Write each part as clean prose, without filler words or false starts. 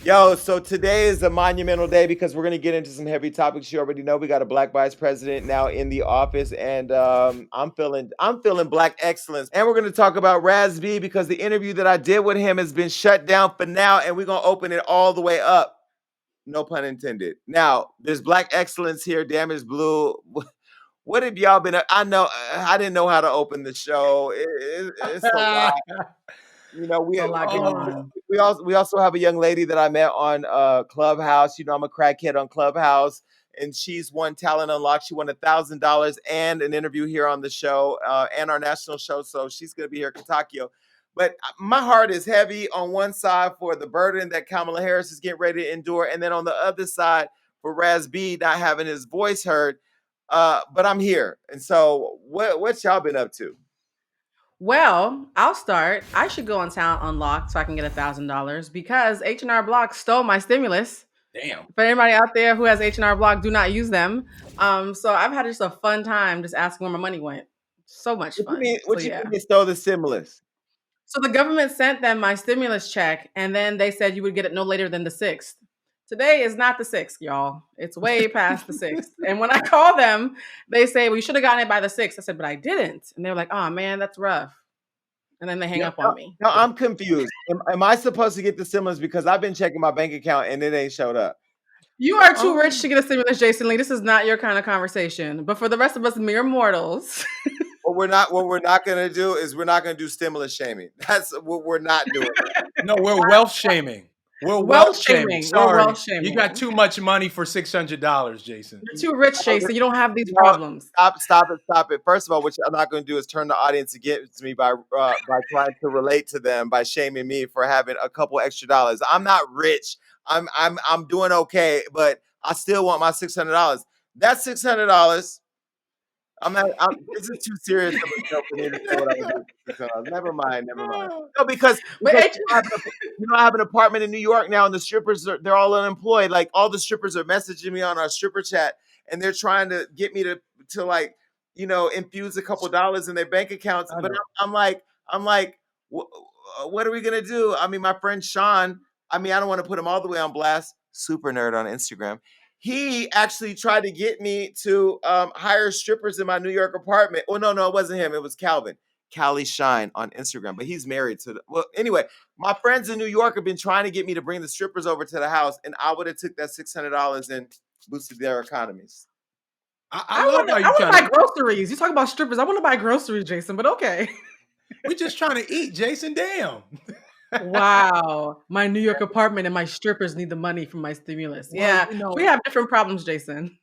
Yo, so today is a monumental day because we're going to get into some heavy topics. You already know we got a black vice president now in the office, and I'm feeling black excellence. And we're going to talk about Raz-B because the interview that I did with him has been shut down for now, and we're going to open it all the way up. No pun intended. Now, there's black excellence here. Damage Blue. What have y'all been? I know I didn't know how to open the show. It's a lot. You know, It's a lot going on. we also have a young lady that I met on Clubhouse. You know, I'm a crackhead on Clubhouse, and she's won Talent Unlocked. She won $1,000 and an interview here on the show and our national show. So she's gonna be here, Katakio. But my heart is heavy on one side for the burden that Kamala Harris is getting ready to endure, and then on the other side for Raz-B not having his voice heard. But I'm here, and so what y'all been up to? Well, I'll start. I should go on Talent Unlocked so I can get $1,000 because H&R Block stole my stimulus. Damn. For anybody out there who has H&R Block, do not use them. So I've had just a fun time just asking where my money went. So much What you fun. mean? So What you yeah. mean they stole the stimulus? So the government sent them my stimulus check, and then they said you would get it no later than the 6th. Today is not the 6th, y'all. It's way past the 6th. And when I call them, they say, well, you should have gotten it by the 6th. I said, but I didn't. And they were like, oh, man, that's rough. And then they hang Yeah. up on me. No, I'm confused. Am I supposed to get the stimulus because I've been checking my bank account and it ain't showed up? You are too rich to get a stimulus, Jason Lee. This is not your kind of conversation. But for the rest of us mere mortals, What we're not gonna do is we're not gonna do stimulus shaming. That's what we're not doing. No, we're wealth shaming. We're wealth wealth shaming. shaming. We're Sorry. wealth You shaming. got too much money for $600, Jason. You're too rich, Jason. You don't have these No, problems. stop it. First of all, what I'm not going to do is turn the audience against me by trying to relate to them by shaming me for having a couple extra dollars. I'm not rich. I'm doing okay, but I still want my $600. That's $600. I'm not. This is too serious of a joke for me to say what I would do with $600. Never mind. Never mind. No, because But because I have an apartment in New York now, and the strippers they're all unemployed. Like all the strippers are messaging me on our stripper chat, and they're trying to get me to like infuse a couple dollars in their bank accounts. I But know. I'm like, what are we gonna do? I mean, my friend Sean. I mean, I don't want to put him all the way on blast. Super nerd on Instagram. He actually tried to get me to hire strippers in my New York apartment. Oh no, it wasn't him. It was Calvin. Cali Shine on Instagram, but he's married to well, anyway, my friends in New York have been trying to get me to bring the strippers over to the house, and I would have took that $600 and boosted their economies. I love how you I want trying to buy to. groceries. You talk about strippers. I want to buy groceries, Jason, but okay. We're just trying to eat, Jason. Damn. Wow. My New York apartment and my strippers need the money from my stimulus. Well, Yeah. We have different problems, Jason.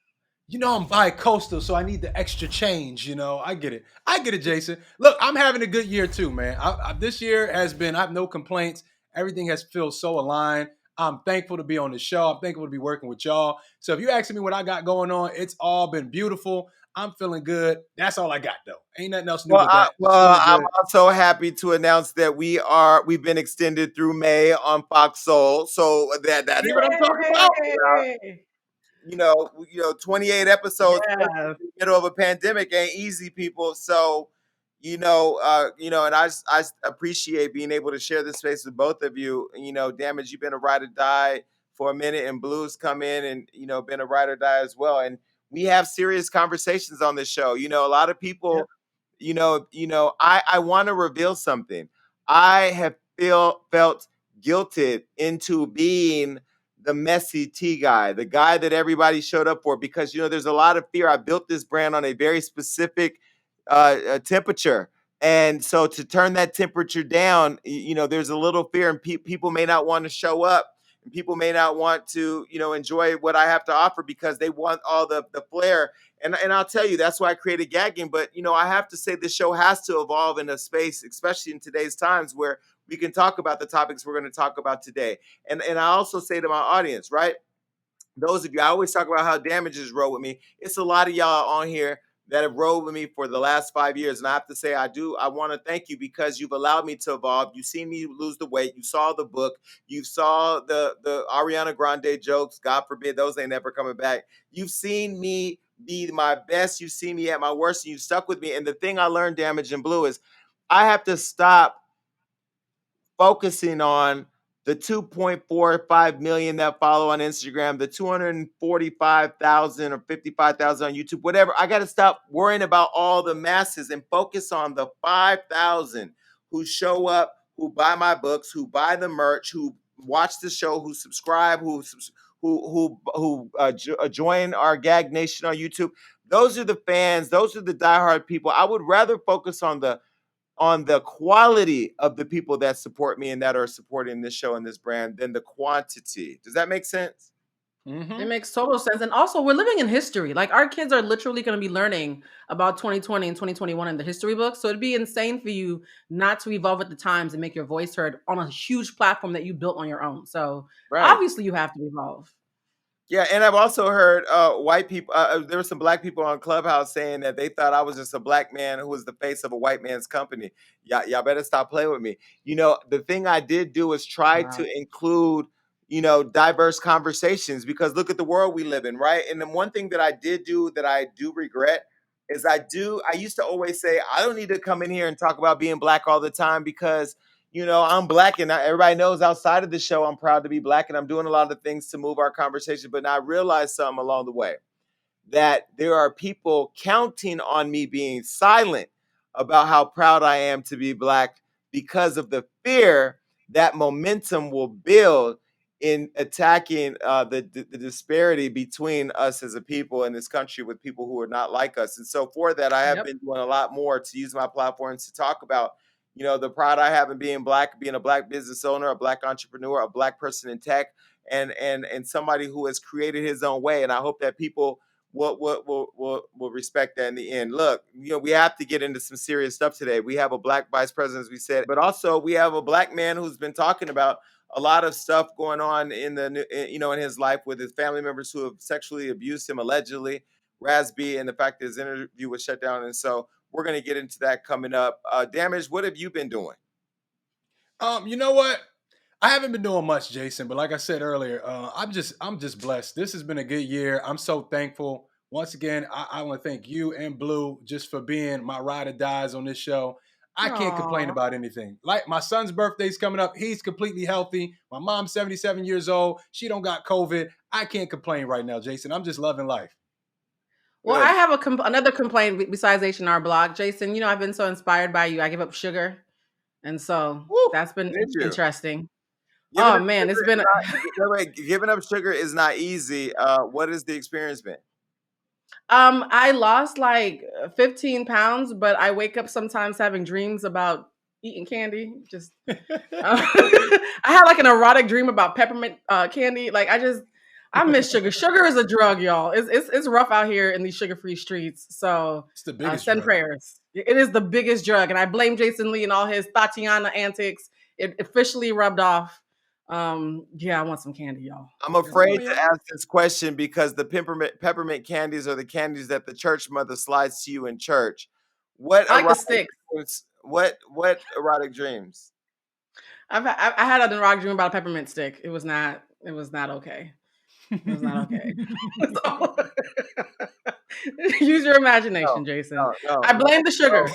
I'm bi-coastal, so I need the extra change. I get it. I get it, Jason. Look, I'm having a good year too, man. This year has been. I have no complaints. Everything has felt so aligned. I'm thankful to be on the show. I'm thankful to be working with y'all. So if you're asking me what I got going on, it's all been beautiful. I'm feeling good. That's all I got, though. Ain't nothing else new Well, with that. Just well, feeling I'm good. also happy to announce that we've been extended through May on Fox Soul. So that's what I'm talking about. Yay! 28 episodes in Yes. the middle of a pandemic ain't easy, people. So, and I appreciate being able to share this space with both of you. Damage, you've been a ride or die for a minute, and Blues come in and been a ride or die as well. And we have serious conversations on this show. A lot of people, I want to reveal something. I have felt guilted into being the messy tea guy, the guy that everybody showed up for, because there's a lot of fear. I built this brand on a very specific temperature, and so to turn that temperature down, there's a little fear, and people may not want to show up, and people may not want to enjoy what I have to offer because they want all the flair. And I'll tell you, that's why I created gagging. But I have to say, this show has to evolve in a space, especially in today's times, where we can talk about the topics we're going to talk about today. And I also say to my audience, right? Those of you, I always talk about how Damages roll with me. It's a lot of y'all on here that have rolled with me for the last 5 years. And I have to say, I want to thank you because you've allowed me to evolve. You've seen me lose the weight. You saw the book. You saw the Ariana Grande jokes. God forbid, those ain't never coming back. You've seen me be my best. You've seen me at my worst, and you've stuck with me. And the thing I learned, Damage and Blue, is I have to stop focusing on the 2.45 million that follow on Instagram, the 245,000 or 55,000 on YouTube, whatever. I got to stop worrying about all the masses and focus on the 5,000 who show up, who buy my books, who buy the merch, who watch the show, who subscribe, who join our Gag Nation on YouTube. Those are the fans. Those are the diehard people. I would rather focus on the quality of the people that support me and that are supporting this show and this brand than the quantity. Does that make sense? It makes total sense. And also, we're living in history. Like, our kids are literally going to be learning about 2020 and 2021 in the history books. So it'd be insane for you not to evolve with the times and make your voice heard on a huge platform that you built on your own. So Right. obviously you have to evolve. Yeah, and I've also heard white people. There were some black people on Clubhouse saying that they thought I was just a black man who was the face of a white man's company. Y'all better stop playing with me. You know, the thing I did do is try Wow. to include, you know, diverse conversations, because look at the world we live in, right? And the one thing that I did do that I do regret is I used to always say I don't need to come in here and talk about being black all the time, because you know, I'm black, and everybody knows outside of the show, I'm proud to be black, and I'm doing a lot of things to move our conversation. But I realized something along the way, that there are people counting on me being silent about how proud I am to be black, because of the fear that momentum will build in attacking the disparity between us as a people in this country with people who are not like us. And so for that, I have been doing a lot more to use my platforms to talk about, you know, the pride I have in being black, being a black business owner, a black entrepreneur, a black person in tech, and somebody who has created his own way. And I hope that people will respect that in the end. Look, you know, we have to get into some serious stuff today. We have a black vice president, as we said, but also we have a black man who's been talking about a lot of stuff going on in in his life with his family members who have sexually abused him allegedly, Raz-B, and the fact that his interview was shut down. And so we're going to get into that coming up. Damage, what have you been doing? You know what? I haven't been doing much, Jason, but like I said earlier, I'm just blessed. This has been a good year. I'm so thankful. Once again, I want to thank you and Blue just for being my ride or dies on this show. I can't complain about anything. Like, my son's birthday's coming up. He's completely healthy. My mom's 77 years old. She don't got COVID. I can't complain right now, Jason. I'm just loving life. Well, I have another complaint besides H&R Block. Jason, you know, I've been so inspired by you. I give up sugar. And so that's been interesting. Oh man, it's been giving up sugar is not easy. What has the experience been? I lost like 15 pounds, but I wake up sometimes having dreams about eating candy. Just I had like an erotic dream about peppermint candy. Like, I miss sugar. Sugar is a drug, y'all. It's rough out here in these sugar-free streets. So it's the biggest send drug. prayers. It is the biggest drug, and I blame Jason Lee and all his Tatiana antics. It officially rubbed off. Yeah, I want some candy, y'all. I'm afraid to ask this question because the peppermint candies are the candies that the church mother slides to you in church. What I like the sticks. What erotic dreams? I had an erotic dream about a peppermint stick. It was not okay. It was not okay. Use your imagination, Jason. No, I blame the sugar.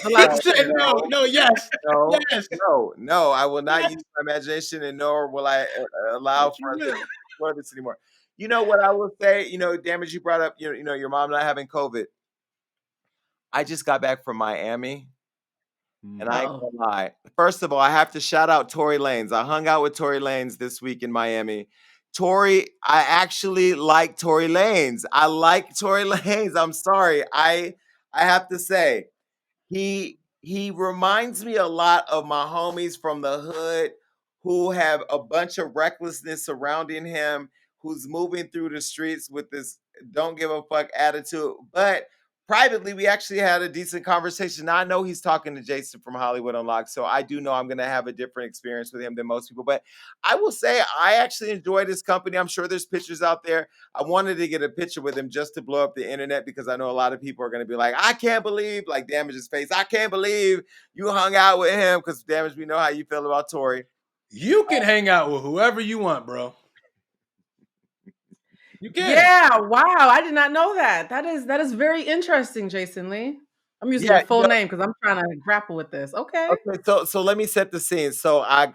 No. I will not use my imagination, and nor will I allow for this anymore. You know what I will say? You know, Damage, you brought up, you know, your mom not having COVID. I just got back from Miami. And I ain't gonna lie. First of all, I have to shout out Tory Lanez. I hung out with Tory Lanez this week in Miami. I actually like Tory Lanez. I like Tory Lanez. I'm sorry. I have to say, he reminds me a lot of my homies from the hood who have a bunch of recklessness surrounding him, who's moving through the streets with this don't give a fuck attitude. But privately, we actually had a decent conversation. Now, I know he's talking to Jason from Hollywood Unlocked, so I do know I'm going to have a different experience with him than most people. But I will say I actually enjoy this company. I'm sure there's pictures out there. I wanted to get a picture with him just to blow up the internet, because I know a lot of people are going to be like, I can't believe, like Damage's face, I can't believe you hung out with him, because Damage, we know how you feel about Tory. You can hang out with whoever you want, bro. You can. Yeah, wow. I did not know that. That is very interesting, Jason Lee. I'm using your Yeah, full name because I'm trying to grapple with this. Okay. okay, so let me set the scene. So I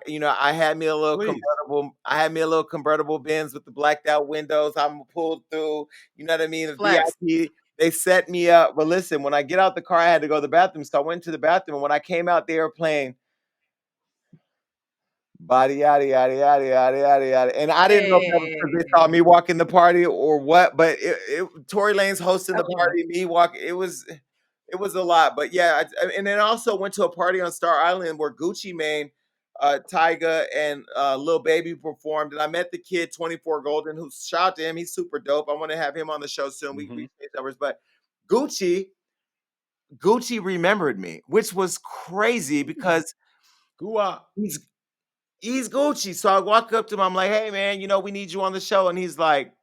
had me a little Please. convertible. I had me a little convertible Benz with the blacked out windows. I'm pulled through. You know what I mean? The Flex. VIP. They set me up. But listen, when I get out the car, I had to go to the bathroom. So I went to the bathroom, and when I came out the airplane, body yada yada yada yada yada yada. And I didn't know if that was because they saw Hey. me walking the party or what. But Tory Lane's hosting the That's right. party, me walking. It was a lot. But yeah, and then also went to a party on Star Island where Gucci Mane, Tyga, and Lil Baby performed, and I met the kid 24 Golden, who shout out to him. He's super dope. I want to have him on the show soon. We Mm-hmm. changed numbers, but Gucci Gucci remembered me, which was crazy because Gua. he's he's Gucci. So I walk up to him. I'm like, hey man, we need you on the show, and he's like,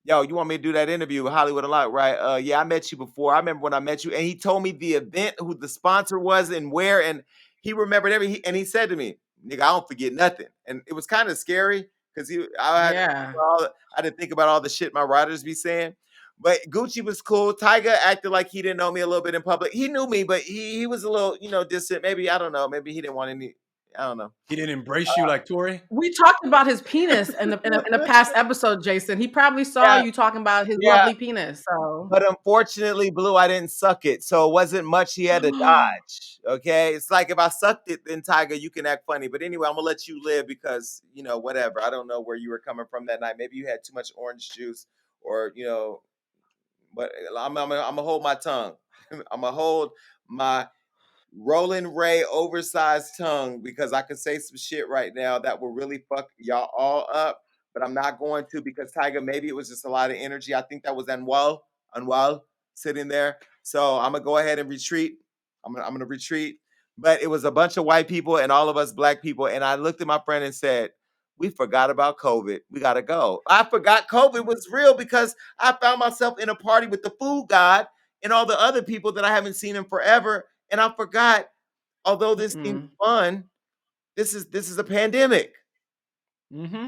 yo, you want me to do that interview with Hollywood Unlocked, right? Yeah, I met you before. I remember when I met you, and he told me the event, who the sponsor was, and where, and he remembered and he said to me, "Nigga, I don't forget nothing." And it was kind of scary because Yeah. I had to think about all the shit my writers be saying. But Gucci was cool. Tyga acted like he didn't know me a little bit in public. He knew me, but he was a little, distant. Maybe I don't know. Maybe he didn't want any. I don't know. He didn't embrace you like Tory? We talked about his penis in a past episode, Jason. He probably saw Yeah, you talking about his yeah. lovely penis. So But unfortunately, Blue, I didn't suck it, so it wasn't much he had to dodge. Okay, it's like if I sucked it, then Tiger, you can act funny. But anyway, I'm gonna let you live because whatever. I don't know where you were coming from that night. Maybe you had too much orange juice, or But I'm gonna hold my tongue. I'm gonna hold my Roland Ray oversized tongue because I could say some shit right now that will really fuck y'all all up, but I'm not going to because Tiger, maybe it was just a lot of energy. I think that was Unwell sitting there. So I'm gonna go ahead and retreat. I'm gonna retreat. But it was a bunch of white people and all of us black people. And I looked at my friend and said, we forgot about COVID. We gotta go. I forgot COVID was real because I found myself in a party with the food god and all the other people that I haven't seen in forever. And I forgot, although this seems fun, this is a pandemic. Mm-hmm.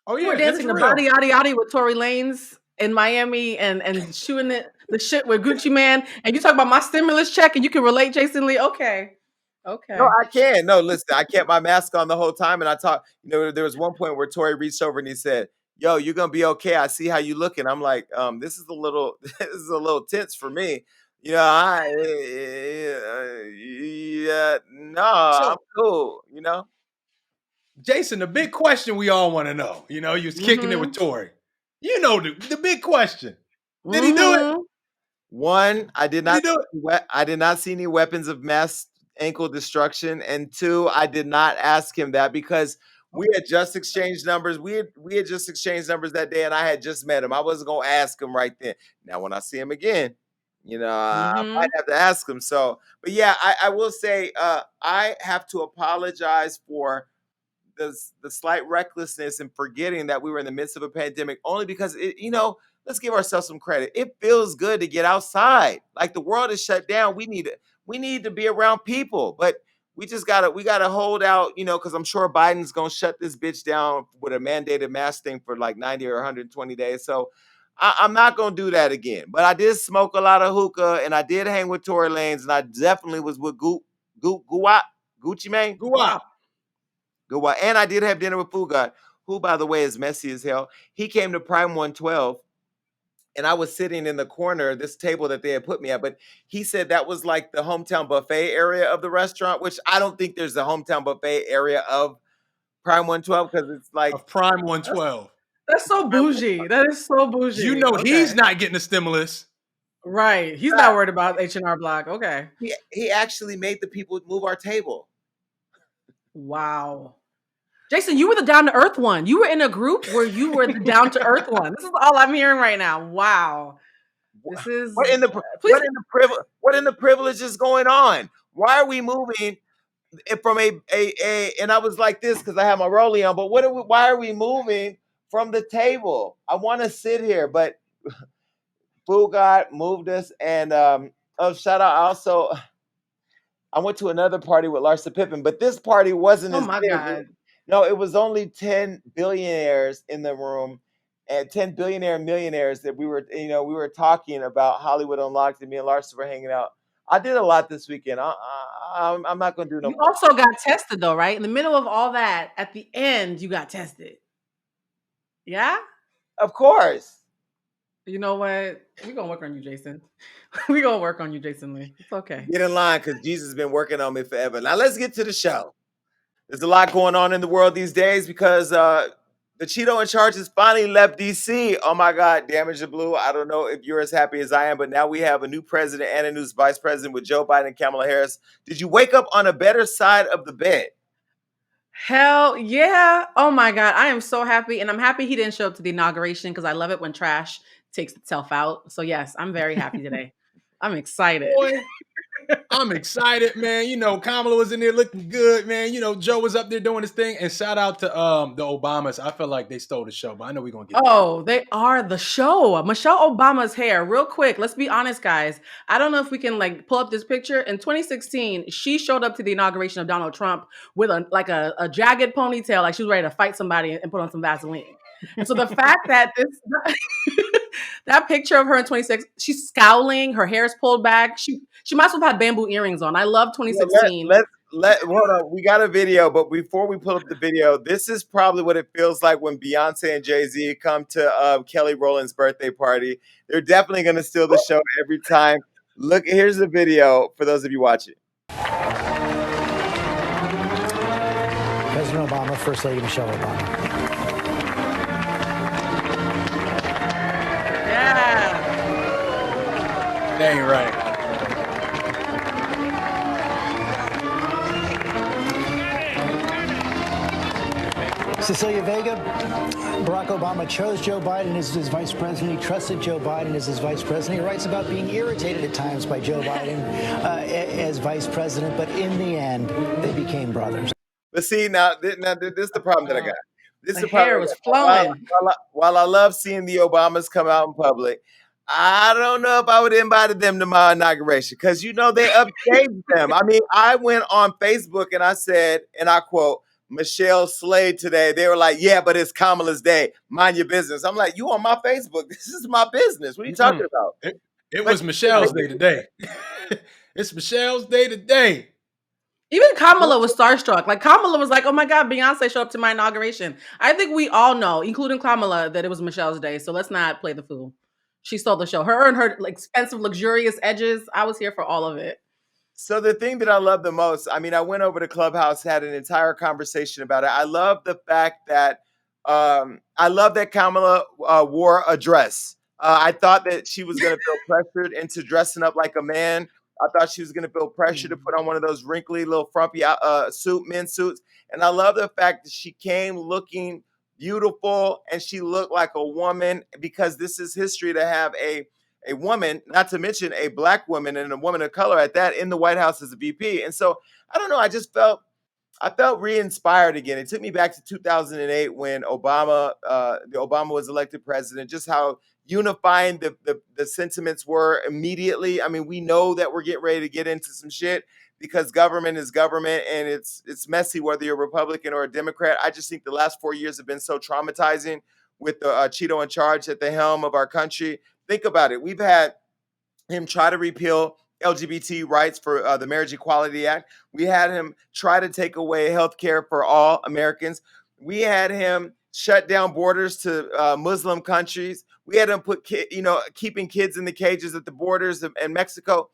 Oh you were yeah, it's dancing the real. body yaddy yaddy with Tory Lanez in Miami and shooting the shit with Gucci Man, and you talk about my stimulus check, and you can relate, Jason Lee. Okay. No, Okay. I can. No, listen, I kept my mask on the whole time, and I talked. There was one point where Tori reached over and he said, "Yo, you're gonna be okay. I see how you looking." I'm like, this is a little, this is a little tense for me. Yeah, no, I'm So, cool. Jason, the big question we all want to know, you was kicking it with Mm-hmm. Tory. The big question. Did he do it? Mm-hmm. One, Did he do it? I did not see any weapons of mass ankle destruction, and two, I did not ask him that because we had just exchanged numbers. We had just exchanged numbers that day, and I had just met him. I wasn't gonna ask him right then. Now, when I see him again, I Mm-hmm. might have to ask him. So, but yeah, I will say, I have to apologize for the slight recklessness and forgetting that we were in the midst of a pandemic only because let's give ourselves some credit. It feels good to get outside. Like the world is shut down. We need to be around people, but we gotta hold out, because I'm sure Biden's gonna shut this bitch down with a mandated mask thing for like 90 or 120 days. So I'm not gonna do that again. But I did smoke a lot of hookah and I did hang with Tory Lanez and I definitely was with Gucci Mane. Go up. Good one. And I did have dinner with Food God, who, by the way, is messy as hell. He came to Prime 112, and I was sitting in the corner of this table that they had put me at. But he said that was like the hometown buffet area of the restaurant, which I don't think there's a hometown buffet area of Prime 112 because it's like Of Prime That's 112. that's so bougie. That is so bougie. He's Okay. not getting a stimulus. Right. He's not worried about H&R Block. Okay. he actually made the people move our table. Wow. Jason, you were the down to earth one. You were in a group where you were the down to earth one. This is all I'm hearing right now. Wow. This is What in the please. what in the privilege is going on? Why are we moving from and I was like this because I have my rollie on, but why are we moving from the table? I want to sit here, but Food God moved us and shout out also I went to another party with Larsa Pippen, but this party wasn't Oh as my big. God. No, it was only 10 billionaires in the room and 10 billionaire millionaires that we were talking about Hollywood Unlocked and me and Larsa were hanging out. I did a lot this weekend. I'm not going to do no You more. also got tested though, right? In the middle of all that, at the end, you got tested. Yeah? Of course. You know what? We're gonna work on you, Jason. We're gonna work on you, Jason Lee. It's okay. Get in line because Jesus has been working on me forever. Now let's get to the show. There's a lot going on in the world these days because the Cheeto in charge has finally left DC. Oh my God, damage the blue. I don't know if you're as happy as I am, but now we have a new president and a new vice president with Joe Biden and Kamala Harris. Did you wake up on a better side of the bed? Hell yeah. Oh my God. I am so happy. And I'm happy he didn't show up to the inauguration because I love it when trash takes itself out. So, yes, I'm very happy today. I'm excited. Boy, I'm excited, man. You know, Kamala was in there looking good, man. You know, Joe was up there doing his thing. And shout out to the Obamas. I feel like they stole the show, but I know we're gonna get there. Oh, they are the show. Michelle Obama's hair. Real quick, let's be honest, guys. I don't know if we can like pull up this picture. In 2016, she showed up to the inauguration of Donald Trump with a jagged ponytail, like she was ready to fight somebody and put on some Vaseline. And so the fact that this that picture of her in 26, she's scowling, her hair's pulled back. She might as well have had bamboo earrings on. I love Yeah, 2016. let hold on. We got a video, but before we pull up the video, this is probably what it feels like when Beyonce and Jay-Z come to Kelly Rowland's birthday party. They're definitely going to steal the show every time. Look, here's the video for those of you watching. President Obama, First Lady Michelle Obama. Yeah. Dang right. Cecilia Vega, Barack Obama chose Joe Biden as his vice president. He trusted Joe Biden as his vice president. He writes about being irritated at times by Joe Biden as vice president, but in the end, they became brothers. But see, now this is the problem that I got. This is The the problem. hair was flowing. While I love seeing the Obamas come out in public, I don't know if I would have invited them to my inauguration because you know they upstaged them. I mean, I went on Facebook and I said, and I quote, Michelle Slade today. They were like, yeah, but it's Kamala's day. Mind your business. I'm like, you on my Facebook. This is my business. What are you talking about? It was Michelle's day today. It's Michelle's day today. Even Kamala was starstruck. Like Kamala was like, "Oh my God, Beyonce showed up to my inauguration." I think we all know, including Kamala, that it was Michelle's day. So let's not play the fool. She stole the show. Her and her like, expensive, luxurious edges. I was here for all of it. So the thing that I love the most, I mean, I went over to Clubhouse, had an entire conversation about it. I love the fact that Kamala wore a dress. I thought that she was going to feel pressured into dressing up like a man. I thought she was going to feel pressure to put on one of those wrinkly little frumpy men's suits. And I love the fact that she came looking beautiful and she looked like a woman because this is history to have a woman, not to mention a Black woman and a woman of color at that, in the White House as a VP. And so I don't know. I felt re-inspired again. It took me back to 2008 when Obama was elected president. Just how unifying the sentiments were immediately. I mean, we know that we're getting ready to get into some shit because government is government and it's messy whether you're a Republican or a Democrat. I just think the last 4 years have been so traumatizing with the Cheeto in charge at the helm of our country. Think about it. We've had him try to repeal LGBT rights for the Marriage Equality Act. We had him try to take away health care for all Americans. We had him shut down borders to Muslim countries. We had him keeping kids in the cages at the borders in Mexico.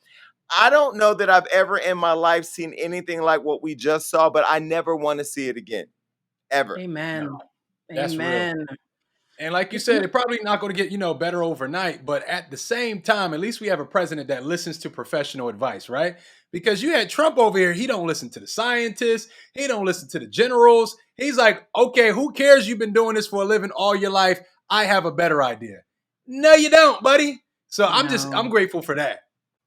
I don't know that I've ever in my life seen anything like what we just saw, but I never want to see it again, ever. Amen. No, that's Amen. real. And like you said, it's probably not going to get, better overnight. But at the same time, at least we have a president that listens to professional advice, right? Because you had Trump over here. He don't listen to the scientists. He don't listen to the generals. He's like, okay, who cares? You've been doing this for a living all your life. I have a better idea. No, you don't, buddy. So I'm grateful for that.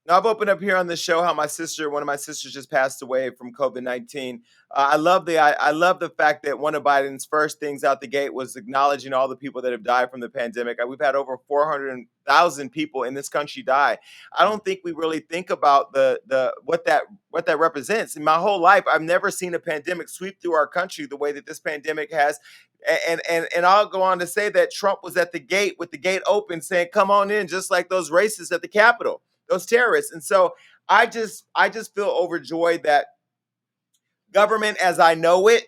Now, I've opened up here on the show how one of my sisters just passed away from COVID-19. I love the fact that one of Biden's first things out the gate was acknowledging all the people that have died from the pandemic. We've had over 400,000 people in this country die. I don't think we really think about what that represents. In my whole life, I've never seen a pandemic sweep through our country the way that this pandemic has. And I'll go on to say that Trump was at the gate with the gate open saying, come on in, just like those racists at the Capitol, those terrorists. And so I just feel overjoyed that government as I know it,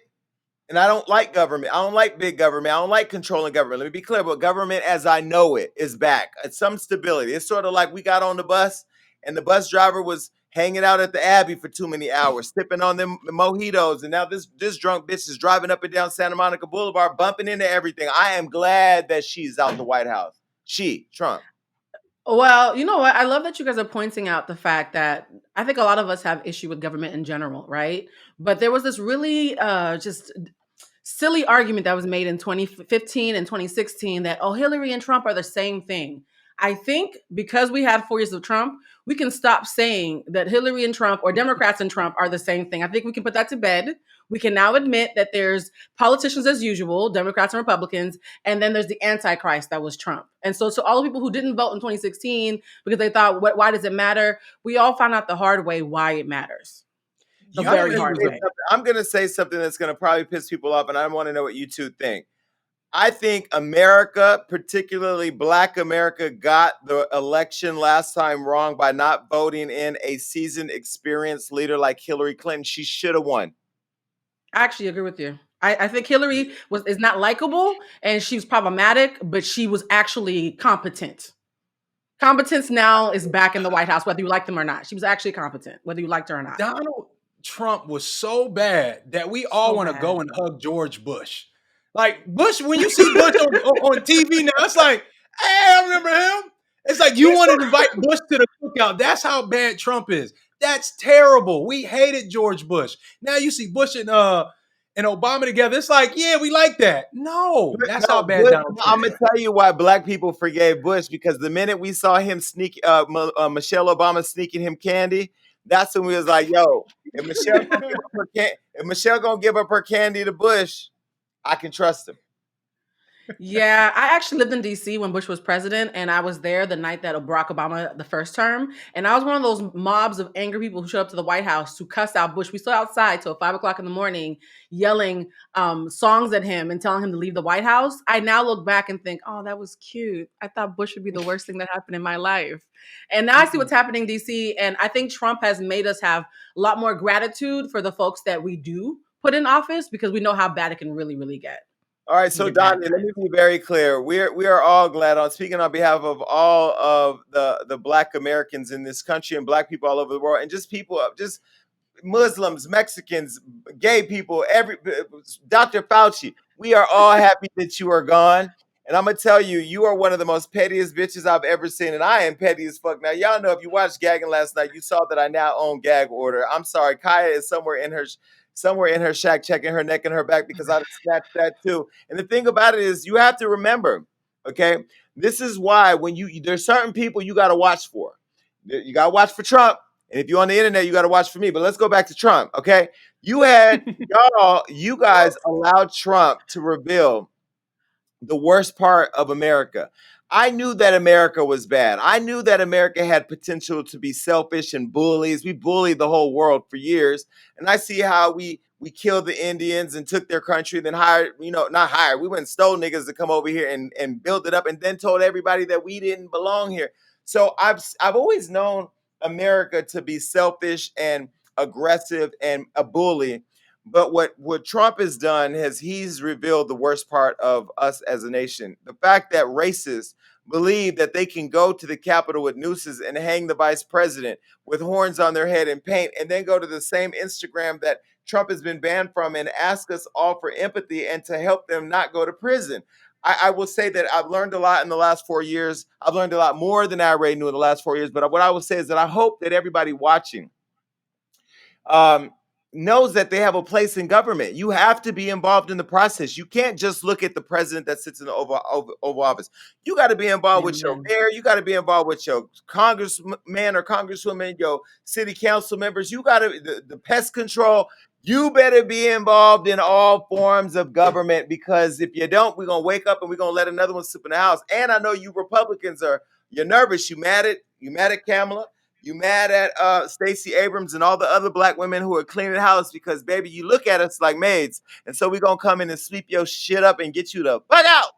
and I don't like government. I don't like big government. I don't like controlling government. Let me be clear, but government as I know it is back. It's some stability. It's sort of like we got on the bus and the bus driver was hanging out at the Abbey for too many hours, sipping on them mojitos, and now this drunk bitch is driving up and down Santa Monica Boulevard, bumping into everything. I am glad that she's out the White House. Trump. Well, you know what? I love that you guys are pointing out the fact that I think a lot of us have issue with government in general, right? But there was this really just silly argument that was made in 2015 and 2016 that, oh, Hillary and Trump are the same thing. I think because we had 4 years of Trump, we can stop saying that Hillary and Trump or Democrats and Trump are the same thing. I think we can put that to bed. We can now admit that there's politicians as usual, Democrats and Republicans, and then there's the Antichrist that was Trump. And so to all the people who didn't vote in 2016 because they thought, why does it matter? We all found out the hard way why it matters. The very hard way. I'm going to say something that's going to probably piss people off, and I want to know what you two think. I think America, particularly Black America, got the election last time wrong by not voting in a seasoned, experienced leader like Hillary Clinton. She should have won. I actually agree with you. I think Hillary is not likable and she was problematic, but she was actually competent. Competence now is back in the White House, whether you like them or not. She was actually competent, whether you liked her or not. Donald Trump was so bad that we all want to go and hug George Bush. Like Bush, when you see Bush on TV now, it's like, hey, I remember him. It's like you want to invite Bush to the cookout. That's how bad Trump is. That's terrible. We hated George Bush. Now you see Bush and Obama together. It's like, yeah, we like that. No, that's how bad Donald Trump I'm going to tell you why Black people forgave Bush, because the minute we saw him sneak, Michelle Obama sneaking him candy, that's when we was like, yo, if Michelle gonna give up her candy to Bush, I can trust him. Yeah, I actually lived in DC when Bush was president, and I was there the night that Barack Obama, the first term, and I was one of those mobs of angry people who showed up to the White House to cuss out Bush. We stood outside till 5:00 in the morning, yelling songs at him and telling him to leave the White House. I now look back and think, oh, that was cute. I thought Bush would be the worst thing that happened in my life. And now I see what's happening in DC, and I think Trump has made us have a lot more gratitude for the folks that we do put in office, because we know how bad it can really, really get. All right, so Donnie, let me be very clear. We are all glad, on speaking on behalf of all of the Black Americans in this country and Black people all over the world, and just people, just Muslims, Mexicans, gay people, Dr. Fauci. We are all happy that you are gone. And I'm going to tell you, you are one of the most pettiest bitches I've ever seen. And I am petty as fuck. Now, y'all know if you watched Gagging last night, you saw that I now own Gag Order. I'm sorry. Kaya is somewhere in her shack checking her neck and her back because I snatched that too. And the thing about it is, you have to remember, okay, this is why when there's certain people you got to watch for. You got to watch for Trump. And if you're on the internet, you got to watch for me. But let's go back to Trump, okay? You guys allowed Trump to reveal the worst part of America. I knew that America was bad. I knew that America had potential to be selfish and bullies. We bullied the whole world for years. And I see how we killed the Indians and took their country, then hired, not hired. We went and stole niggas to come over here and build it up, and then told everybody that we didn't belong here. So I've always known America to be selfish and aggressive and a bully. But what Trump has done is he's revealed the worst part of us as a nation. The fact that racists believe that they can go to the Capitol with nooses and hang the vice president with horns on their head and paint, and then go to the same Instagram that Trump has been banned from and ask us all for empathy and to help them not go to prison. I will say that I've learned a lot in the last 4 years. I've learned a lot more than I already knew in the last 4 years. But what I will say is that I hope that everybody watching knows that they have a place in government. You have to be involved in the process. You can't just look at the president that sits in the Oval Office. You got to be involved with your mayor. You got to be involved with your congressman or congresswoman, your city council members. You got to, the pest control. You better be involved in all forms of government, because if you don't, we're going to wake up and we're going to let another one slip in the house. And I know you Republicans you're nervous. You mad at Kamala. You mad at Stacey Abrams and all the other Black women who are cleaning the house, because, baby, you look at us like maids. And so we're going to come in and sweep your shit up and get you the fuck out.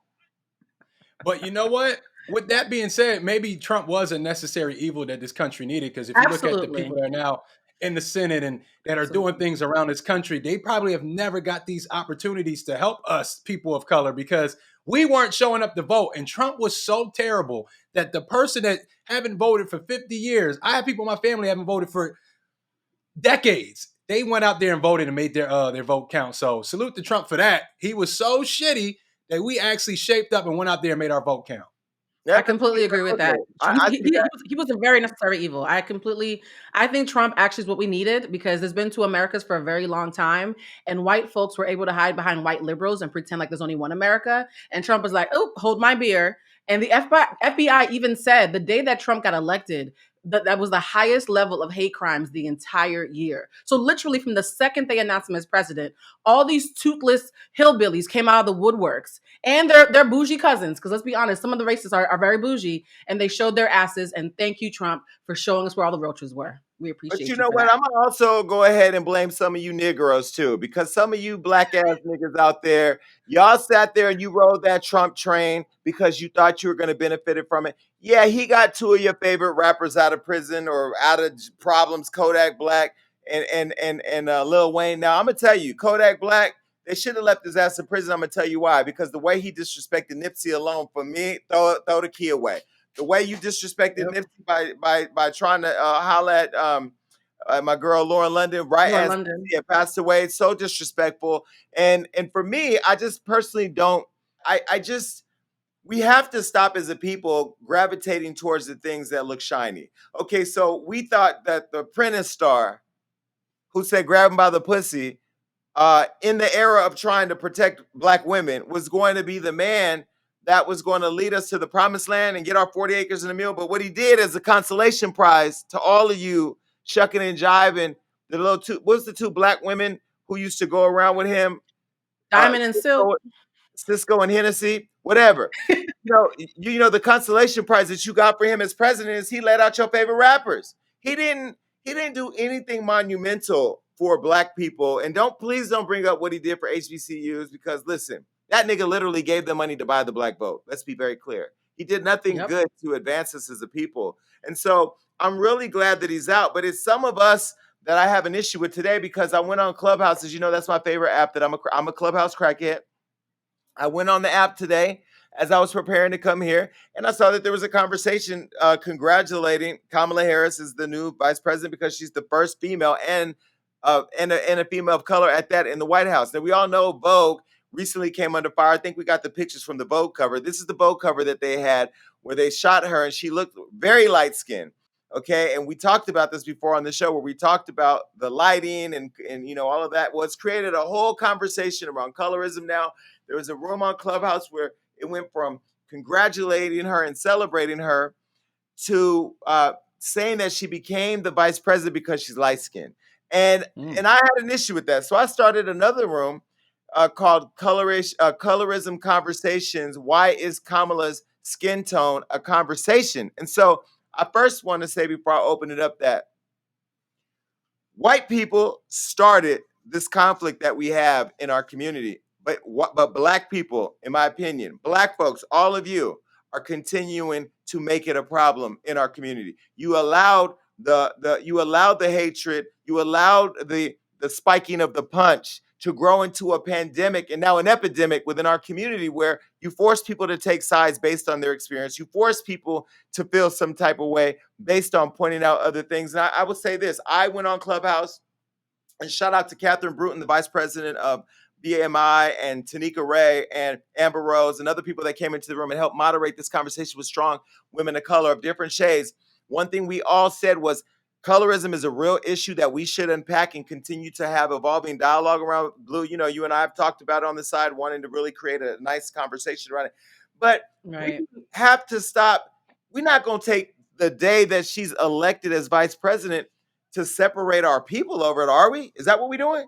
But you know what? With that being said, maybe Trump was a necessary evil that this country needed. Because if you look at the Absolutely. people that are now in the Senate and that are doing Absolutely. things around this country, they probably have never got these opportunities to help us, people of color, because we weren't showing up to vote. And Trump was so terrible that the person that haven't voted for 50 years, I have people in my family haven't voted for decades. They went out there and voted and made their vote count. So salute to Trump for that. He was so shitty that we actually shaped up and went out there and made our vote count. I That's completely agree with that. I see that. He was a very necessary evil. I think Trump actually is what we needed because there's been two Americas for a very long time, and white folks were able to hide behind white liberals and pretend like there's only one America. And Trump was like, "Oh, hold my beer." And the FBI even said the day that Trump got elected, that was the highest level of hate crimes the entire year. So literally from the second they announced him as president, all these toothless hillbillies came out of the woodworks. And they're bougie cousins, because let's be honest, some of the racists are very bougie, and they showed their asses. And thank you, Trump, for showing us where all the roaches were. We But you appreciate you know for what? that. I'm gonna also go ahead and blame some of you Negroes too, because some of you black ass niggas out there, y'all sat there and you rode that Trump train because you thought you were gonna benefit from it. Yeah, he got two of your favorite rappers out of prison or out of problems, Kodak Black and Lil Wayne. Now I'm gonna tell you, Kodak Black, they should have left his ass in prison. I'm gonna tell you why. Because the way he disrespected Nipsey alone, for me, throw the key away. The way you disrespected Yep. Nipsey by trying to holler at my girl Lauren London right Lauren as London. Nipsey had passed away, so disrespectful. And for me, I just personally don't. I just we have to stop as a people gravitating towards the things that look shiny. Okay, so we thought that the Apprentice star who said grab him by the pussy in the era of trying to protect black women was going to be the man that was going to lead us to the promised land and get our 40 acres and a mule. But what he did as a consolation prize to all of you shucking and jiving, the little two, what's the two black women who used to go around with him? Uh, Diamond and Silk. Cisco, Cisco and Hennessy, whatever. You know the consolation prize that you got for him as president is he let out your favorite rappers. He didn't do anything monumental for black people. And please don't bring up what he did for HBCUs because listen, that nigga literally gave them money to buy the black vote. Let's be very clear. He did nothing Yep. good to advance us as a people. And so I'm really glad that he's out. But it's some of us that I have an issue with today because I went on Clubhouse. As you know, that's my favorite app. That I'm a Clubhouse crackhead. I went on the app today as I was preparing to come here, and I saw that there was a conversation congratulating Kamala Harris as the new vice president because she's the first female and a female of color at that in the White House. Now we all know Vogue recently came under fire. I think we got the pictures from the Vogue cover. This is the Vogue cover that they had where they shot her, and she looked very light skinned. Okay, and we talked about this before on the show where we talked about the lighting and all of that. Well, it's created a whole conversation around colorism now. There was a room on Clubhouse where it went from congratulating her and celebrating her to saying that she became the vice president because she's light skinned. And I had an issue with that. So I started another room called Colorism Conversations. Why is Kamala's skin tone a conversation? And so I first want to say before I open it up that white people started this conflict that we have in our community. But black people, in my opinion, black folks, all of you are continuing to make it a problem in our community. You allowed the hatred, you allowed the spiking of the punch to grow into a pandemic and now an epidemic within our community where you force people to take sides based on their experience. You force people to feel some type of way based on pointing out other things. And I would say this, I went on Clubhouse and shout out to Catherine Bruton, the vice president of BMI, and Tanika Ray and Amber Rose and other people that came into the room and helped moderate this conversation with strong women of color of different shades. One thing we all said was colorism is a real issue that we should unpack and continue to have evolving dialogue around. Blue, you and I have talked about it on the side, wanting to really create a nice conversation around it. But Right. we have to stop. We're not going to take the day that she's elected as vice president to separate our people over it, are we? Is that what we're doing?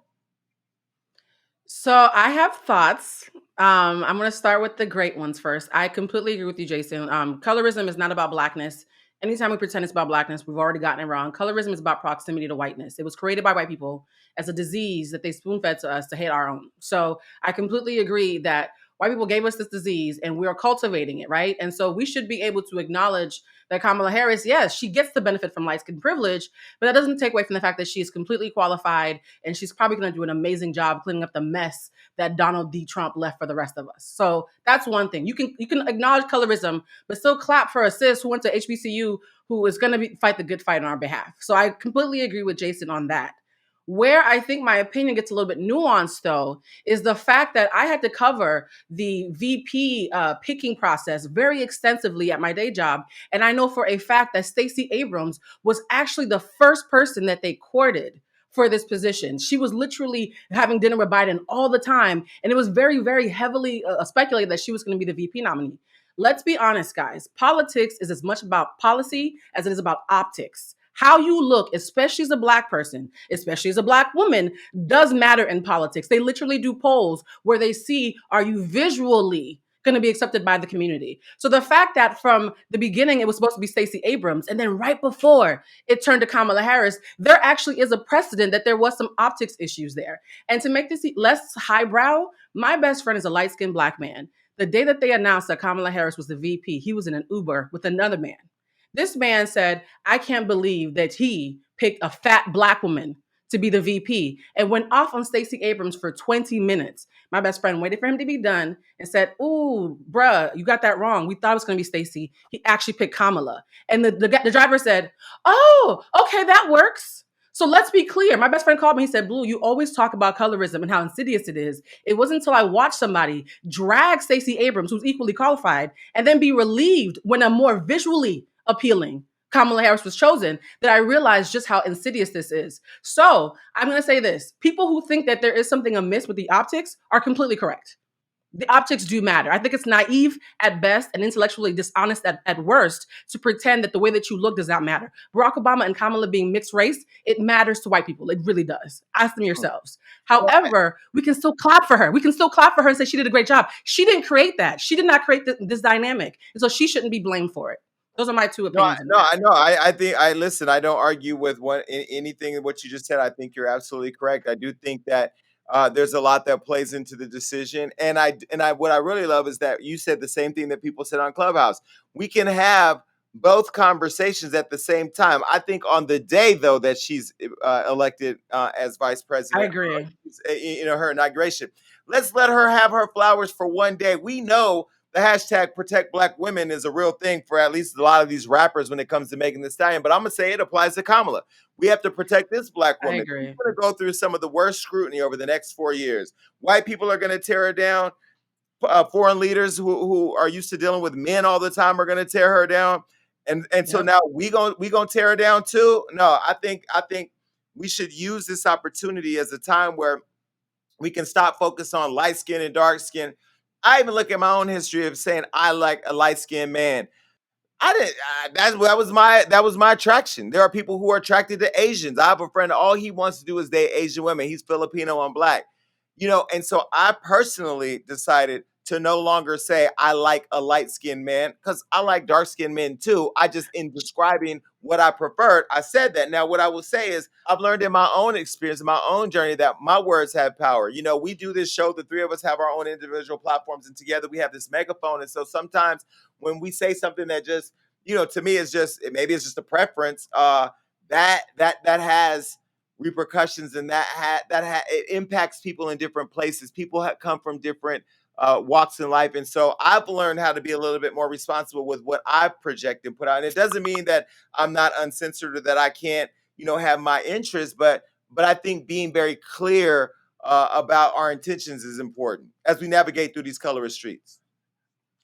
So I have thoughts. I'm going to start with the great ones first. I completely agree with you, Jason. Colorism is not about blackness. Anytime we pretend it's about blackness, we've already gotten it wrong. Colorism is about proximity to whiteness. It was created by white people as a disease that they spoon fed to us to hate our own. So I completely agree that White people gave us this disease and we are cultivating it, right? And so we should be able to acknowledge that Kamala Harris, yes, she gets the benefit from light skin privilege, but that doesn't take away from the fact that she's completely qualified and she's probably going to do an amazing job cleaning up the mess that Donald D. Trump left for the rest of us. So that's one thing. You can acknowledge colorism, but still clap for a sis who went to HBCU who is going to fight the good fight on our behalf. So I completely agree with Jason on that. Where I think my opinion gets a little bit nuanced, though, is the fact that I had to cover the VP picking process very extensively at my day job. And I know for a fact that Stacey Abrams was actually the first person that they courted for this position. She was literally having dinner with Biden all the time. And it was very, very heavily speculated that she was going to be the VP nominee. Let's be honest, guys. Politics is as much about policy as it is about optics. How you look, especially as a Black person, especially as a Black woman, does matter in politics. They literally do polls where they see, are you visually going to be accepted by the community? So the fact that from the beginning it was supposed to be Stacey Abrams, and then right before it turned to Kamala Harris, there actually is a precedent that there was some optics issues there. And to make this less highbrow, my best friend is a light-skinned Black man. The day that they announced that Kamala Harris was the VP, he was in an Uber with another man. This man said, I can't believe that he picked a fat Black woman to be the VP, and went off on Stacey Abrams for 20 minutes. My best friend waited for him to be done and said, ooh, bruh, you got that wrong. We thought it was going to be Stacey. He actually picked Kamala. And the driver said, oh, okay, that works. So let's be clear. My best friend called me. He said, Blue, you always talk about colorism and how insidious it is. It wasn't until I watched somebody drag Stacey Abrams, who's equally qualified, and then be relieved when a more visually appealing Kamala Harris was chosen that I realized just how insidious this is. So I'm going to say this. People who think that there is something amiss with the optics are completely correct. The optics do matter. I think it's naive at best and intellectually dishonest at worst to pretend that the way that you look does not matter. Barack Obama and Kamala being mixed race, it matters to white people. It really does. Ask them yourselves. However, we can still clap for her. We can still clap for her and say she did a great job. She didn't create that. She did not create this dynamic. And so she shouldn't be blamed for it. Those are my two opinions. I know. I think I listen. I don't argue with anything what you just said. I think you're absolutely correct. I do think that there's a lot that plays into the decision, and what I really love is that you said the same thing that people said on Clubhouse. We can have both conversations at the same time. I think on the day though that she's elected as vice president, I agree. Her inauguration. Let's let her have her flowers for one day. We know the hashtag protect Black women is a real thing for at least a lot of these rappers when it comes to Megan Thee Stallion. But I'm going to say it applies to Kamala. We have to protect this Black woman. I agree. She's going to go through some of the worst scrutiny over the next 4 years. White people are going to tear her down. Foreign leaders who are used to dealing with men all the time are going to tear her down. And so now we gonna tear her down too. No, I think we should use this opportunity as a time where we can stop focus on light skin and dark skin. I even look at my own history of saying I like a light skinned man. I didn't. That was my attraction. There are people who are attracted to Asians. I have a friend. All he wants to do is date Asian women. He's Filipino and Black, And so I personally decided to no longer say I like a light skinned man because I like dark skinned men too. I just in describing what I preferred, I said that. Now, what I will say is I've learned in my own experience, in my own journey, that my words have power. We do this show, the three of us have our own individual platforms, and together we have this megaphone. And so sometimes when we say something that just, to me is just, maybe it's just a preference, that has repercussions, and it impacts people in different places. People have come from different walks in life. And so I've learned how to be a little bit more responsible with what I project and put out. And it doesn't mean that I'm not uncensored or that I can't, have my interests, but I think being very clear about our intentions is important as we navigate through these colorist streets.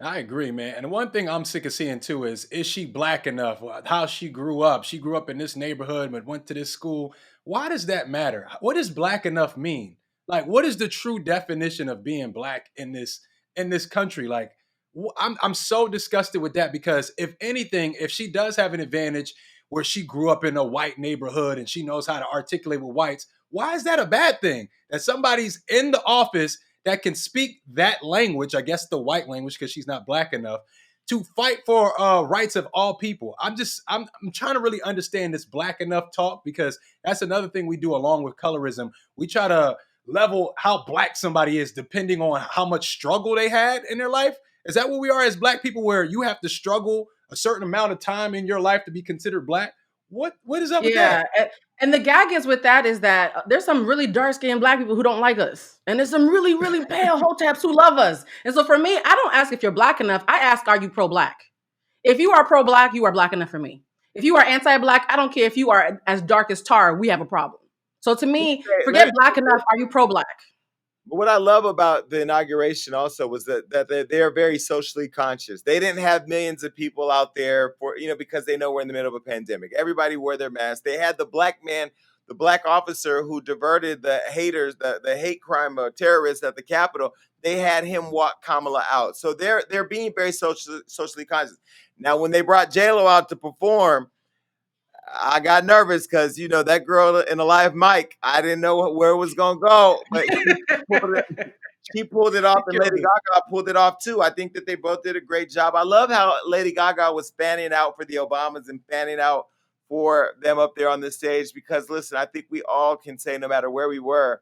I agree, man. And the one thing I'm sick of seeing too is she Black enough? How she grew up. She grew up in this neighborhood, but went to this school. Why does that matter? What does Black enough mean? Like, what is the true definition of being Black in this country? Like, I'm so disgusted with that, because if anything, if she does have an advantage where she grew up in a white neighborhood and she knows how to articulate with whites, why is that a bad thing? That somebody's in the office that can speak that language, I guess the white language, because she's not Black enough, to fight for rights of all people. I'm trying to really understand this Black enough talk, because that's another thing we do along with colorism. We try to level how black somebody is depending on how much struggle they had in their life? Is that what we are as black people, where you have to struggle a certain amount of time in your life to be considered black? What is up with that? Yeah. And the gag is with that is that there's some really dark-skinned black people who don't like us. And there's some really, really pale hoteps who love us. And so for me, I don't ask if you're black enough. I ask, are you pro-black? If you are pro-black, you are black enough for me. If you are anti-black, I don't care if you are as dark as tar, we have a problem. So to me, forget black enough, are you pro-black? But what I love about the inauguration also was that they're very socially conscious. They didn't have millions of people out there for, because they know we're in the middle of a pandemic. Everybody wore their masks. They had the black man, the black officer who diverted the haters, the hate crime terrorists at the Capitol. They had him walk Kamala out. So they're being very socially conscious. Now, when they brought J-Lo out to perform, I got nervous because that girl in a live mic, I didn't know where it was gonna go, but she pulled it off, and Lady Gaga pulled it off too. I think that they both did a great job. I love how Lady Gaga was fanning out for the Obamas and fanning out for them up there on the stage, because listen, I think we all can say, no matter where we were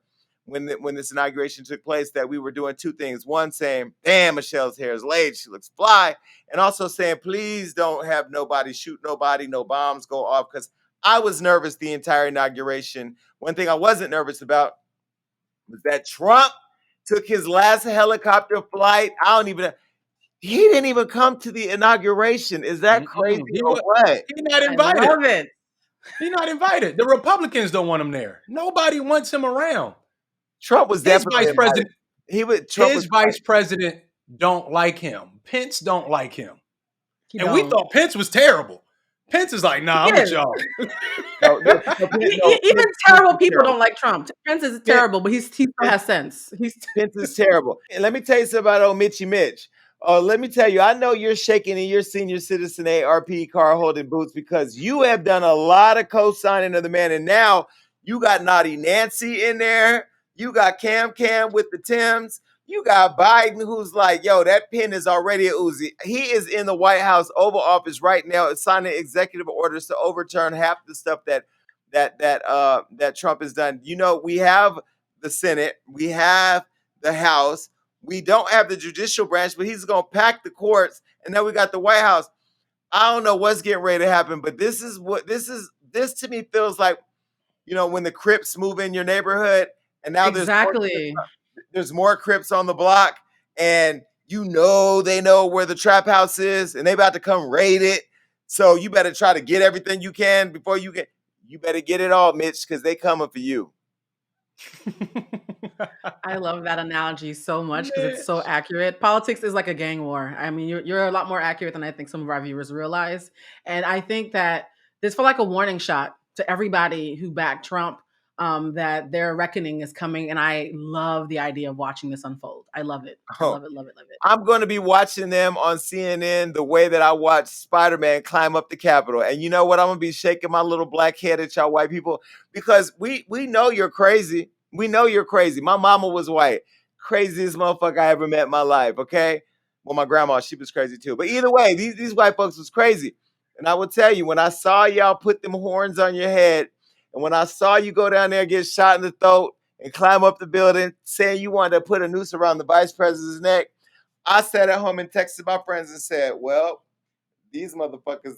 when this inauguration took place, that we were doing two things. One, saying, damn, Michelle's hair is laid, she looks fly. And also saying, please don't have nobody shoot nobody, no bombs go off, because I was nervous the entire inauguration. One thing I wasn't nervous about was that Trump took his last helicopter flight. He didn't even come to the inauguration. Is that crazy or what? He's not invited. I love it. He's not invited. The Republicans don't want him there. Nobody wants him around. Trump was definitely vice president. His vice president don't like him. Pence don't like him. We thought Pence was terrible. Pence is like, nah, I'm with y'all. Even terrible people don't like Trump. Pence is terrible, but he still has sense. Pence is terrible. And let me tell you something about old Mitchy Mitch. Let me tell you, I know you're shaking in your senior citizen ARP car holding boots, because you have done a lot of co-signing of the man. And now you got Naughty Nancy in there. You got Cam with the Timbs. You got Biden, who's like, yo, that pen is already a Uzi. He is in the White House Oval Office right now, signing executive orders to overturn half the stuff that Trump has done. We have the Senate, we have the House, we don't have the judicial branch, but he's going to pack the courts, and then we got the White House. I don't know what's getting ready to happen, but this to me feels like, when the Crips move in your neighborhood, and now there's more Crips on the block, and they know where the trap house is, and they about to come raid it. So you better try to get everything you can before you better get it all, Mitch, because they coming for you. I love that analogy so much because it's so accurate. Politics is like a gang war. I mean, you're a lot more accurate than I think some of our viewers realize. And I think that this felt like a warning shot to everybody who backed Trump, that their reckoning is coming. And I love the idea of watching this unfold. I love it. I love it, love it, love it. I'm going to be watching them on CNN the way that I watched Spider-Man climb up the Capitol. And you know what? I'm going to be shaking my little black head at y'all white people, because we know you're crazy. We know you're crazy. My mama was white. Craziest motherfucker I ever met in my life, okay? Well, my grandma, she was crazy too. But either way, these white folks was crazy. And I will tell you, when I saw y'all put them horns on your head, and when I saw you go down there and get shot in the throat and climb up the building saying you wanted to put a noose around the vice president's neck, I sat at home and texted my friends and said, well, these motherfuckers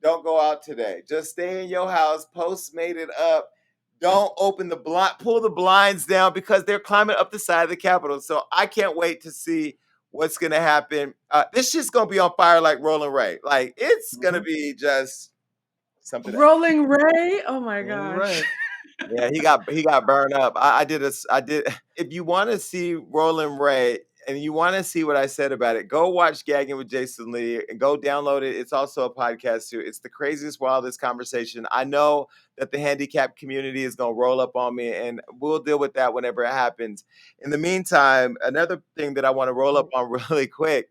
don't go out today. Just stay in your house, Postmate it up. Don't pull the blinds down, because they're climbing up the side of the Capitol. So I can't wait to see what's going to happen. This shit's going to be on fire like Rolling Ray. Like, it's going to be just something. Rolling Ray? Oh my gosh. Right. Yeah, he got burned up. I did. If you want to see Rolling Ray and you want to see what I said about it, go watch Gagging with Jason Lee and go download it. It's also a podcast too. It's the craziest, wildest conversation. I know that the handicap community is going to roll up on me, and we'll deal with that whenever it happens. In the meantime, another thing that I want to roll up on really quick.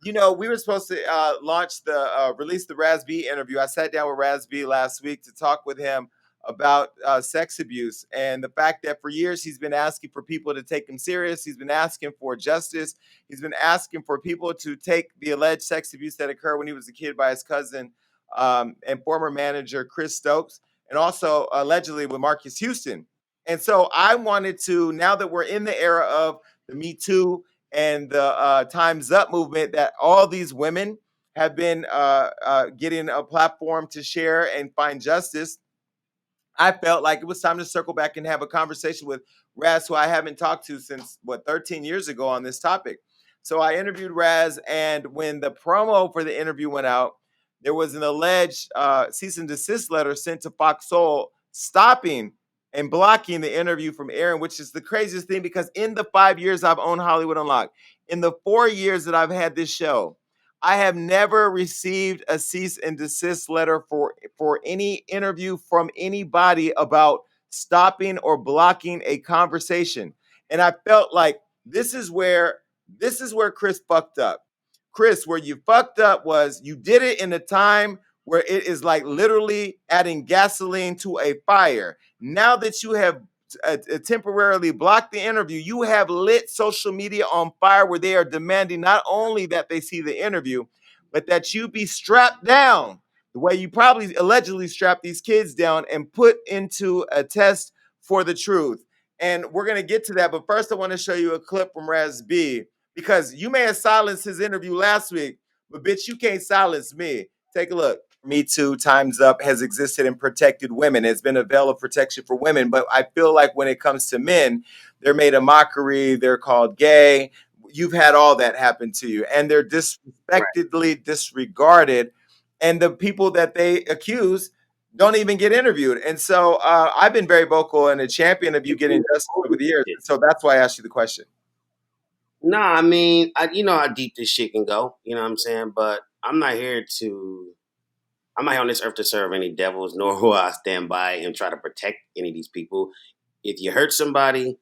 We were supposed to release the Raz-B interview. I sat down with Raz-B last week to talk with him about sex abuse, and the fact that for years he's been asking for people to take him serious. He's been asking for justice. He's been asking for people to take the alleged sex abuse that occurred when he was a kid by his cousin and former manager Chris Stokes, and also allegedly with Marcus Houston. And so I wanted to, now that we're in the era of the Me Too and the Time's Up movement, that all these women have been getting a platform to share and find justice. I felt like it was time to circle back and have a conversation with Raz, who I haven't talked to since 13 years ago on this topic. So I interviewed Raz, and when the promo for the interview went out, there was an alleged cease and desist letter sent to Fox Soul stopping and blocking the interview from airing, which is the craziest thing because in the 5 years I've owned Hollywood Unlocked, in the 4 years that I've had this show, I have never received a cease and desist letter for any interview from anybody about stopping or blocking a conversation. And I felt like this is where Chris fucked up. Chris, where you fucked up was you did it in a time where it is like literally adding gasoline to a fire. Now that you have temporarily blocked the interview, you have lit social media on fire where they are demanding not only that they see the interview, but that you be strapped down the way you probably allegedly strapped these kids down and put into a test for the truth. And we're going to get to that. But first, I want to show you a clip from Raz-B because you may have silenced his interview last week, but bitch, you can't silence me. Take a look. Me Too, Time's Up has existed and protected women. It's been a veil of protection for women. But I feel like when it comes to men, they're made a mockery. They're called gay. You've had all that happen to you. And they're disrespectedly disregarded. And the people that they accuse don't even get interviewed. And so I've been very vocal and a champion of you getting justice over the years. So that's why I asked you the question. Nah, I mean, you know how deep this shit can go. You know what I'm saying? But I'm not here on this earth to serve any devils, nor will I stand by and try to protect any of these people. If you hurt somebody,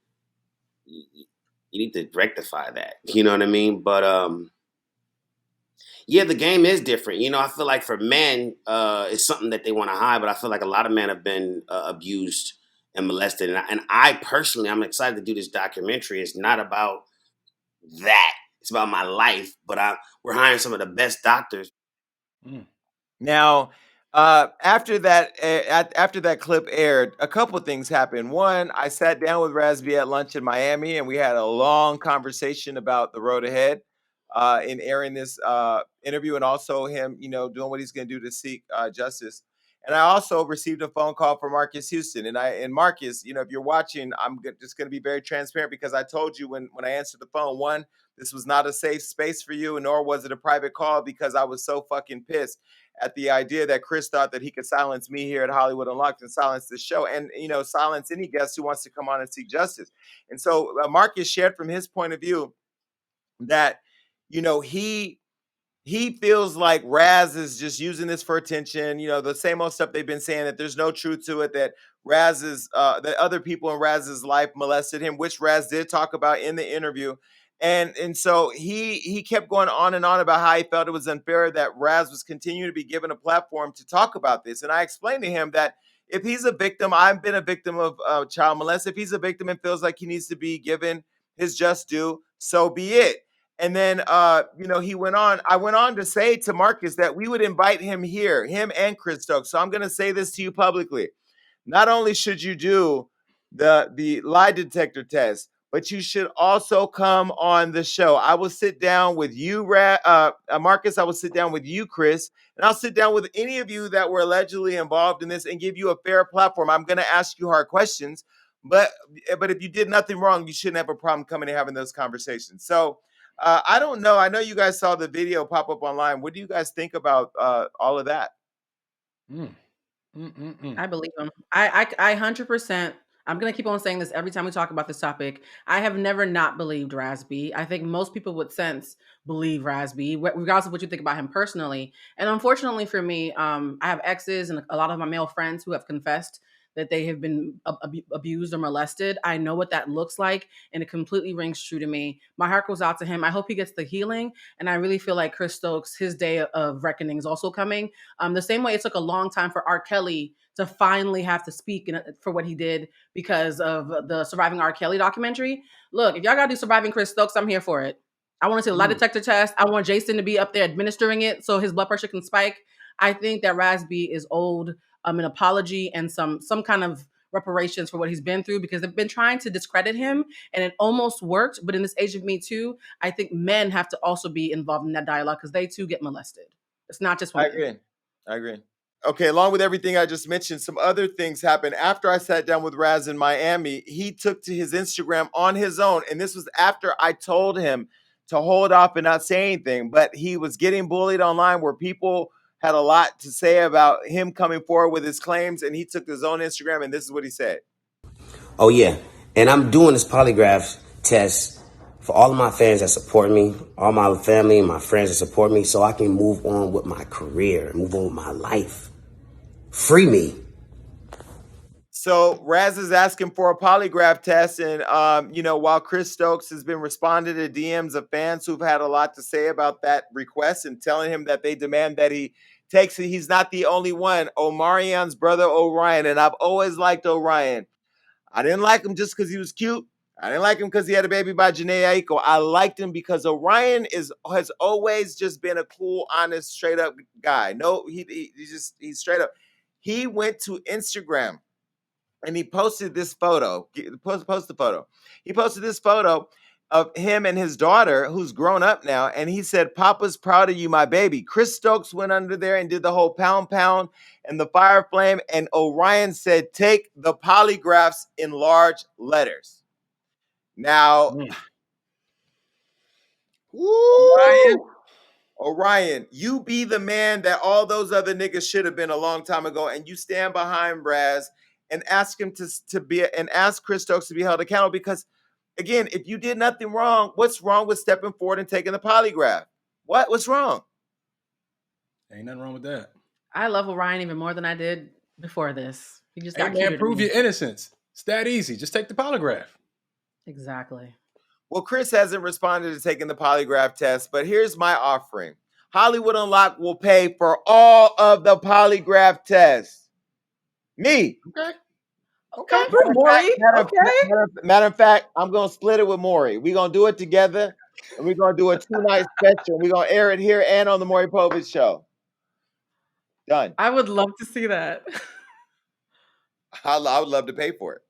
you need to rectify that. You know what I mean? But yeah, the game is different. You know, I feel like for men, it's something that they want to hide, but I feel like a lot of men have been abused and molested. And I personally, I'm excited to do this documentary. It's not about that. It's about my life, but we're hiring some of the best doctors. Now, after that clip aired, a couple of things happened. One, I sat down with Raz-B at lunch in Miami, and we had a long conversation about the road ahead in airing this interview, and also him, doing what he's going to do to seek justice. And I also received a phone call from Marcus Houston, and Marcus, if you're watching, I'm just going to be very transparent because I told you when I answered the phone, one, this was not a safe space for you, nor was it a private call because I was so fucking pissed at the idea that Chris thought that he could silence me here at Hollywood Unlocked and silence the show and, silence any guest who wants to come on and seek justice. And so Marcus shared from his point of view that, he feels like Raz is just using this for attention. The same old stuff they've been saying, that there's no truth to it, that that other people in Raz's life molested him, which Raz did talk about in the interview. And so he kept going on and on about how he felt it was unfair that Raz was continuing to be given a platform to talk about this. And I explained to him that if he's a victim, I've been a victim of child molest. If he's a victim and feels like he needs to be given his just due, so be it. And then, he went on. I went on to say to Marcus that we would invite him here, him and Chris Stokes. So I'm going to say this to you publicly. Not only should you do the lie detector test, but you should also come on the show. I will sit down with you, Marcus. I will sit down with you, Chris, and I'll sit down with any of you that were allegedly involved in this and give you a fair platform. I'm going to ask you hard questions, but if you did nothing wrong, you shouldn't have a problem coming and having those conversations. So I don't know. I know you guys saw the video pop up online. What do you guys think about all of that? I believe him. I 100%. I'm gonna keep on saying this every time we talk about this topic. I have never not believed Raz-B. I think most people with sense believe Raz-B, regardless of what you think about him personally. And unfortunately for me, I have exes and a lot of my male friends who have confessed that they have been abused or molested. I know what that looks like, and it completely rings true to me. My heart goes out to him. I hope he gets the healing, and I really feel like Chris Stokes, his day of reckoning is also coming. The same way it took a long time for R. Kelly to finally have to speak for what he did because of the Surviving R. Kelly documentary. Look, if y'all gotta do Surviving Chris Stokes, I'm here for it. I want to see a lie detector test. I want Jason to be up there administering it so his blood pressure can spike. I think that Raz-B is owed an apology and some kind of reparations for what he's been through, because they've been trying to discredit him and it almost worked. But in this age of Me Too, I think men have to also be involved in that dialogue because they too get molested. It's not just I women. agree. Okay, along with everything I just mentioned, some other things happened. After I sat down with Raz in Miami, he took to his Instagram on his own. And this was after I told him to hold off and not say anything. But he was getting bullied online where people had a lot to say about him coming forward with his claims. And he took his own Instagram, and this is what he said. Oh, yeah. And I'm doing this polygraph test for all of my fans that support me, all my family and my friends that support me, so I can move on with my career, move on with my life. Free me. So Raz is asking for a polygraph test, and while Chris Stokes has been responding to DMs of fans who've had a lot to say about that request and telling him that they demand that he takes it, he's not the only one. Omarion's brother Orion, and I've always liked Orion. I didn't like him just because he was cute. I didn't like him because he had a baby by Janae Aiko. I liked him because Orion has always just been a cool, honest, straight up guy. No, he's straight up. He went to Instagram and he posted this photo. Post the photo. He posted this photo of him and his daughter, who's grown up now, and he said, "Papa's proud of you, my baby." Chris Stokes went under there and did the whole pound pound and the fire flame, and Orion said, "Take the polygraphs in large letters." Now, Orion, Orion, you be the man that all those other niggas should have been a long time ago, and you stand behind Raz and ask him to be and ask Chris Stokes to be held accountable. Because again, if you did nothing wrong, what's wrong with stepping forward and taking the polygraph? What's wrong? Ain't nothing wrong with that. I love Orion even more than I did before this. He just got man, cuter prove to me. your innocence. It's that easy. Just take the polygraph. Exactly. Well, Chris hasn't responded to taking the polygraph test, but here's my offering. Hollywood Unlocked will pay for all of the polygraph tests. Me. Okay. Come through, Maury. Matter of fact, I'm going to split it with Maury. We're going to do it together, and we're going to do a 2-night special. We're going to air it here and on the Maury Povich show. Done. I would love to see that. I would love to pay for it.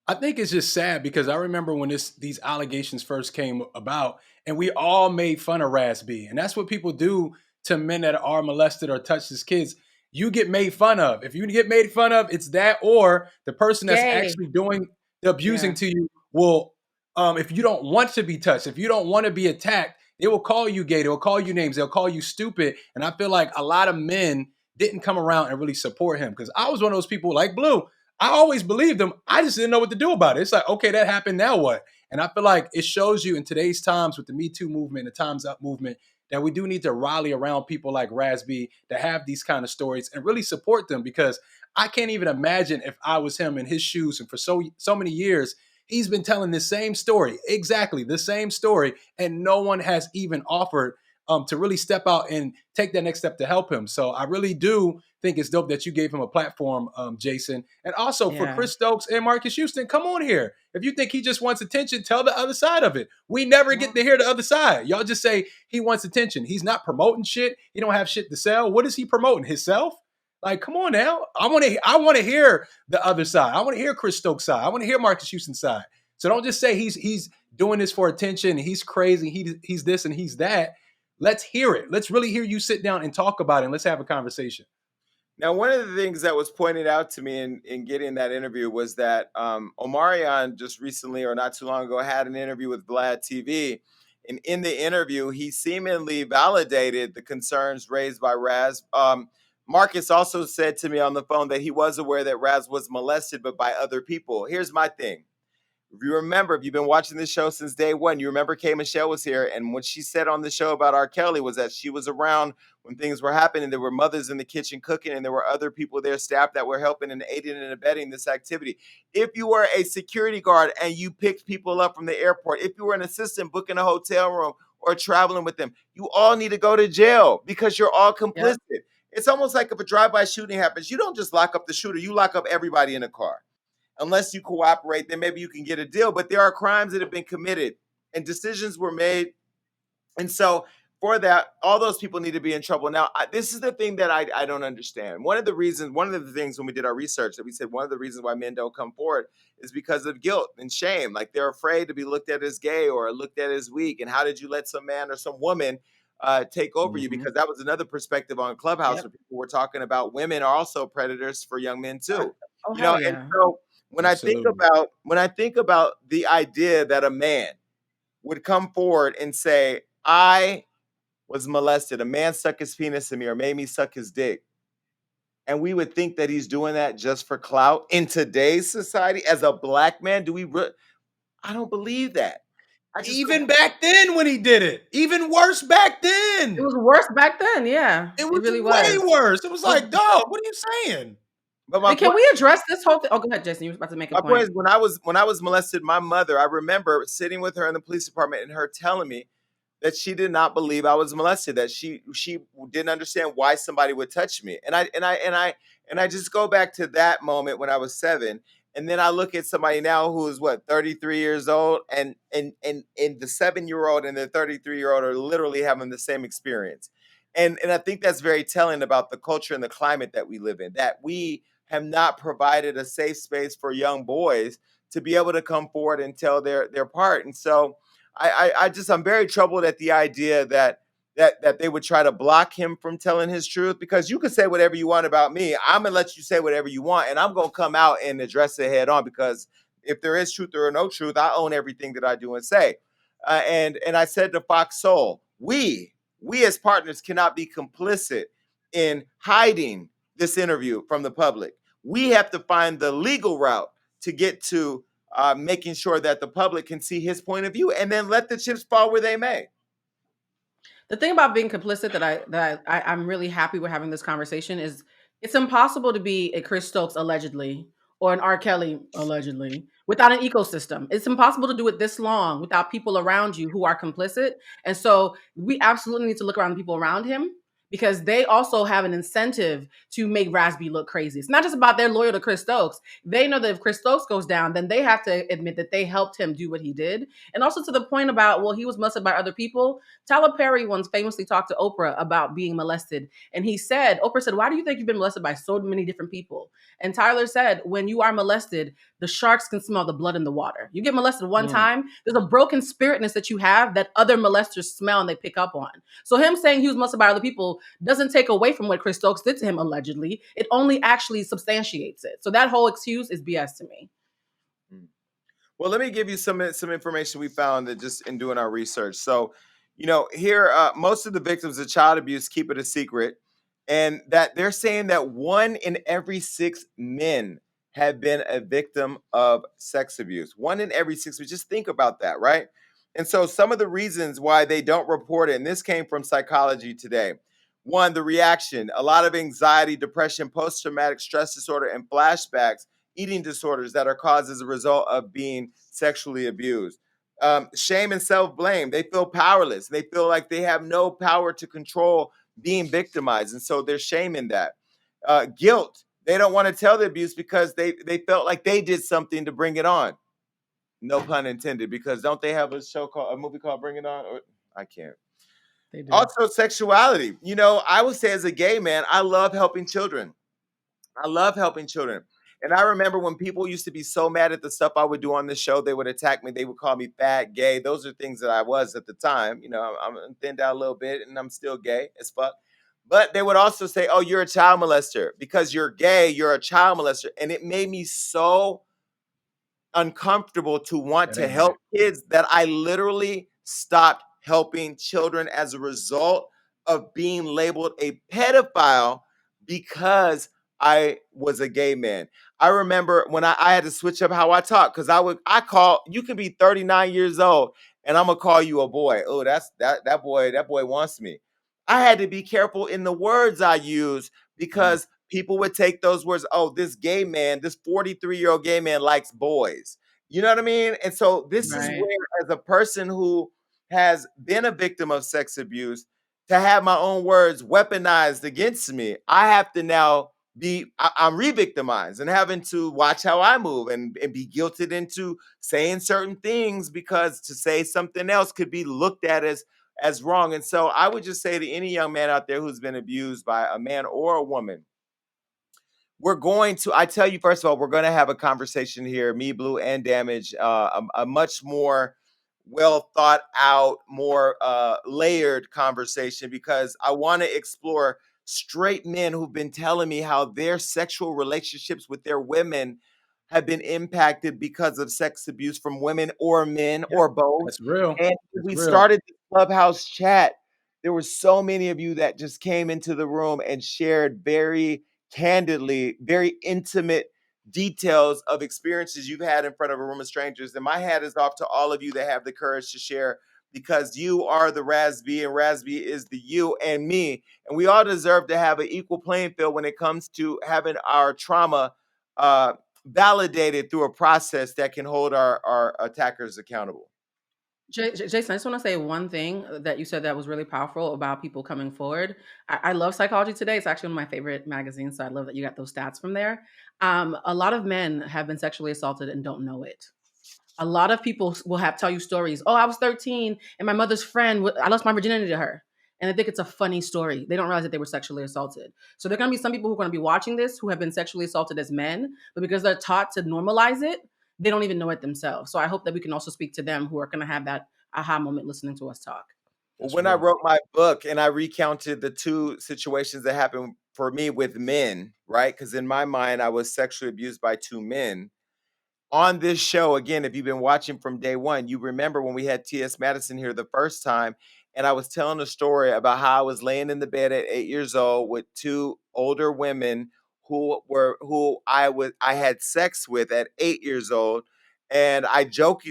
I think it's just sad because I remember when these allegations first came about, and we all made fun of Raz-B, and that's what people do to men that are molested or touched as kids. You get made fun of. If you get made fun of, it's that, or the person that's actually doing the abusing to you will, if you don't want to be touched, if you don't want to be attacked, they will call you gay. They'll call you names. They'll call you stupid. And I feel like a lot of men didn't come around and really support him, because I was one of those people like Blue. I always believed him. I just didn't know what to do about it. It's like, okay, that happened. Now what? And I feel like it shows you in today's times with the Me Too movement, the Time's Up movement, that we do need to rally around people like Raz-B that have these kind of stories and really support them, because I can't even imagine if I was him in his shoes. And for so many years, he's been telling the same story, exactly the same story, and no one has even offered to really step out and take that next step to help him. So I really do think it's dope that you gave him a platform, Jason. And also for Chris Stokes and Marcus Houston, come on here. If you think he just wants attention, tell the other side of it. We never get to hear the other side. Y'all just say he wants attention. He's not promoting shit. He don't have shit to sell. What is he promoting? Himself? Like, come on now. I want to hear the other side. I want to hear Chris Stokes' side. I want to hear Marcus Houston's side. So don't just say he's doing this for attention. He's crazy. He's this and he's that. Let's hear it. Let's really hear you sit down and talk about it, and let's have a conversation. Now, one of the things that was pointed out to me in getting that interview was that Omarion just recently, or not too long ago, had an interview with Vlad TV. And in the interview, he seemingly validated the concerns raised by Raz. Marcus also said to me on the phone that he was aware that Raz was molested, but by other people. Here's my thing. If you remember, if you've been watching this show since day one, you remember Kay Michelle was here. And what she said on the show about R. Kelly was that she was around when things were happening. There were mothers in the kitchen cooking, and there were other people there, staff that were helping and aiding and abetting this activity. If you were a security guard and you picked people up from the airport, if you were an assistant booking a hotel room or traveling with them, you all need to go to jail because you're all complicit. Yep. It's almost like if a drive-by shooting happens, you don't just lock up the shooter, you lock up everybody in the car. Unless you cooperate, then maybe you can get a deal. But there are crimes that have been committed and decisions were made. And so for that, all those people need to be in trouble. Now, this is the thing that I don't understand. One of the things when we did our research that we said one of the reasons why men don't come forward is because of guilt and shame. Like they're afraid to be looked at as gay or looked at as weak. And how did you let some man or some woman take over you? Because that was another perspective on Clubhouse Yep. where people were talking about women are also predators for young men too. Oh, You know, hell and yeah. so when Absolutely. I think about the idea that a man would come forward and say, I was molested, a man stuck his penis in me or made me suck his dick. And we would think that he's doing that just for clout in today's society as a black man. I don't believe that. I just Even don't. back then when he did it, even worse back It then. was worse back then. Yeah, It it was really way was. worse. It was But like, dog, what are you saying? But my and can point, we address this whole thing? Oh, go ahead, Jason. You were about to make a my point point. is when I was molested, my mother, I remember sitting with her in the police department and her telling me that she did not believe I was molested, that she didn't understand why somebody would touch me. And I just go back to that moment when I was 7. And then I look at somebody now who is what, 33 years old, and the 7-year-old and the 33-year-old are literally having the same experience. And I think that's very telling about the culture and the climate that we live in, that we have not provided a safe space for young boys to be able to come forward and tell their part. And so I'm very troubled at the idea that they would try to block him from telling his truth, because you can say whatever you want about me. I'm gonna let you say whatever you want, and I'm gonna come out and address it head on, because if there is truth or no truth, I own everything that I do and say. And I said to Fox Soul, we as partners cannot be complicit in hiding this interview from the public. We have to find the legal route to get to making sure that the public can see his point of view, and then let the chips fall where they may. The thing about being complicit I'm really happy we're having this conversation is it's impossible to be a Chris Stokes allegedly or an R. Kelly allegedly without an ecosystem. It's impossible to do it this long without people around you who are complicit. And so we absolutely need to look around the people around him, because they also have an incentive to make Raz-B look crazy. It's not just about they're loyal to Chris Stokes. They know that if Chris Stokes goes down, then they have to admit that they helped him do what he did. And also to the point about, well, he was molested by other people. Tyler Perry once famously talked to Oprah about being molested. And Oprah said, why do you think you've been molested by so many different people? And Tyler said, when you are molested, the sharks can smell the blood in the water. You get molested one time, there's a broken spiritness that you have that other molesters smell and they pick up on. So him saying he was molested by other people doesn't take away from what Chris Stokes did to him allegedly. It only actually substantiates it. So that whole excuse is BS to me. Well, let me give you some information we found that just in doing our research. So, here most of the victims of child abuse keep it a secret, and that they're saying that 1 in every 6 men have been a victim of sex abuse. 1 in every 6. We just think about that, right? And so, some of the reasons why they don't report it, and this came from Psychology Today. 1, the reaction, a lot of anxiety, depression, post-traumatic stress disorder, and flashbacks, eating disorders that are caused as a result of being sexually abused. Shame and self-blame. They feel powerless. They feel like they have no power to control being victimized. And so there's shame in that. Guilt. They don't want to tell the abuse because they felt like they did something to bring it on. No pun intended, because don't they have a movie called Bring It On? Or, I can't. They do. Also, sexuality. I would say as a gay man, I love helping children. I love helping children. And I remember when people used to be so mad at the stuff I would do on the show, they would attack me. They would call me fat, gay. Those are things that I was at the time. I'm thinned out a little bit and I'm still gay as fuck. But they would also say, oh, you're a child molester. Because you're gay, you're a child molester. And it made me so uncomfortable to want That to ain't help right. kids that I literally stopped helping children as a result of being labeled a pedophile because I was a gay man. I remember when I had to switch up how I talk, because you could be 39 years old and I'm gonna call you a boy. Oh, that boy wants me. I had to be careful in the words I use, because people would take those words, oh, this gay man, this 43-year-old gay man likes boys. You know what I mean? And so this is Right. where, as a person who has been a victim of sex abuse, to have my own words weaponized against me, I have to now I'm re-victimized and having to watch how I move and be guilted into saying certain things, because to say something else could be looked at as as wrong. And so I would just say to any young man out there who's been abused by a man or a woman, I tell you, first of all, we're going to have a conversation here, me, Blue, and Damage, a much more well thought out, more layered conversation, because I want to explore straight men who've been telling me how their sexual relationships with their women have been impacted because of sex abuse from women or men Yep. or both. That's real. And That's we real. started the Clubhouse chat. There were so many of you that just came into the room and shared very candidly, very intimate details of experiences you've had in front of a room of strangers. And my hat is off to all of you that have the courage to share, because you are the Raz-B and Raz-B is the you and me. And we all deserve to have an equal playing field when it comes to having our trauma validated through a process that can hold our attackers accountable. Jason, I just want to say one thing that you said that was really powerful about people coming forward. I love Psychology Today. It's actually one of my favorite magazines, so I love that you got those stats from there. A lot of men have been sexually assaulted and don't know it. A lot of people will tell you stories. Oh, I was 13 and my mother's friend, I lost my virginity to her. And they think it's a funny story. They don't realize that they were sexually assaulted. So there are going to be some people who are going to be watching this who have been sexually assaulted as men, but because they're taught to normalize it, they don't even know it themselves. So I hope that we can also speak to them who are going to have that aha moment listening to us talk. Well, That's when I real. wrote my book and I recounted the two situations that happened for me with men, right? Because in my mind, I was sexually abused by two men. On this show, again, if you've been watching from day one, you remember when we had T.S. Madison here the first time, and I was telling a story about how I was laying in the bed at 8 years old with two older women who I had sex with at 8 years old. And I joked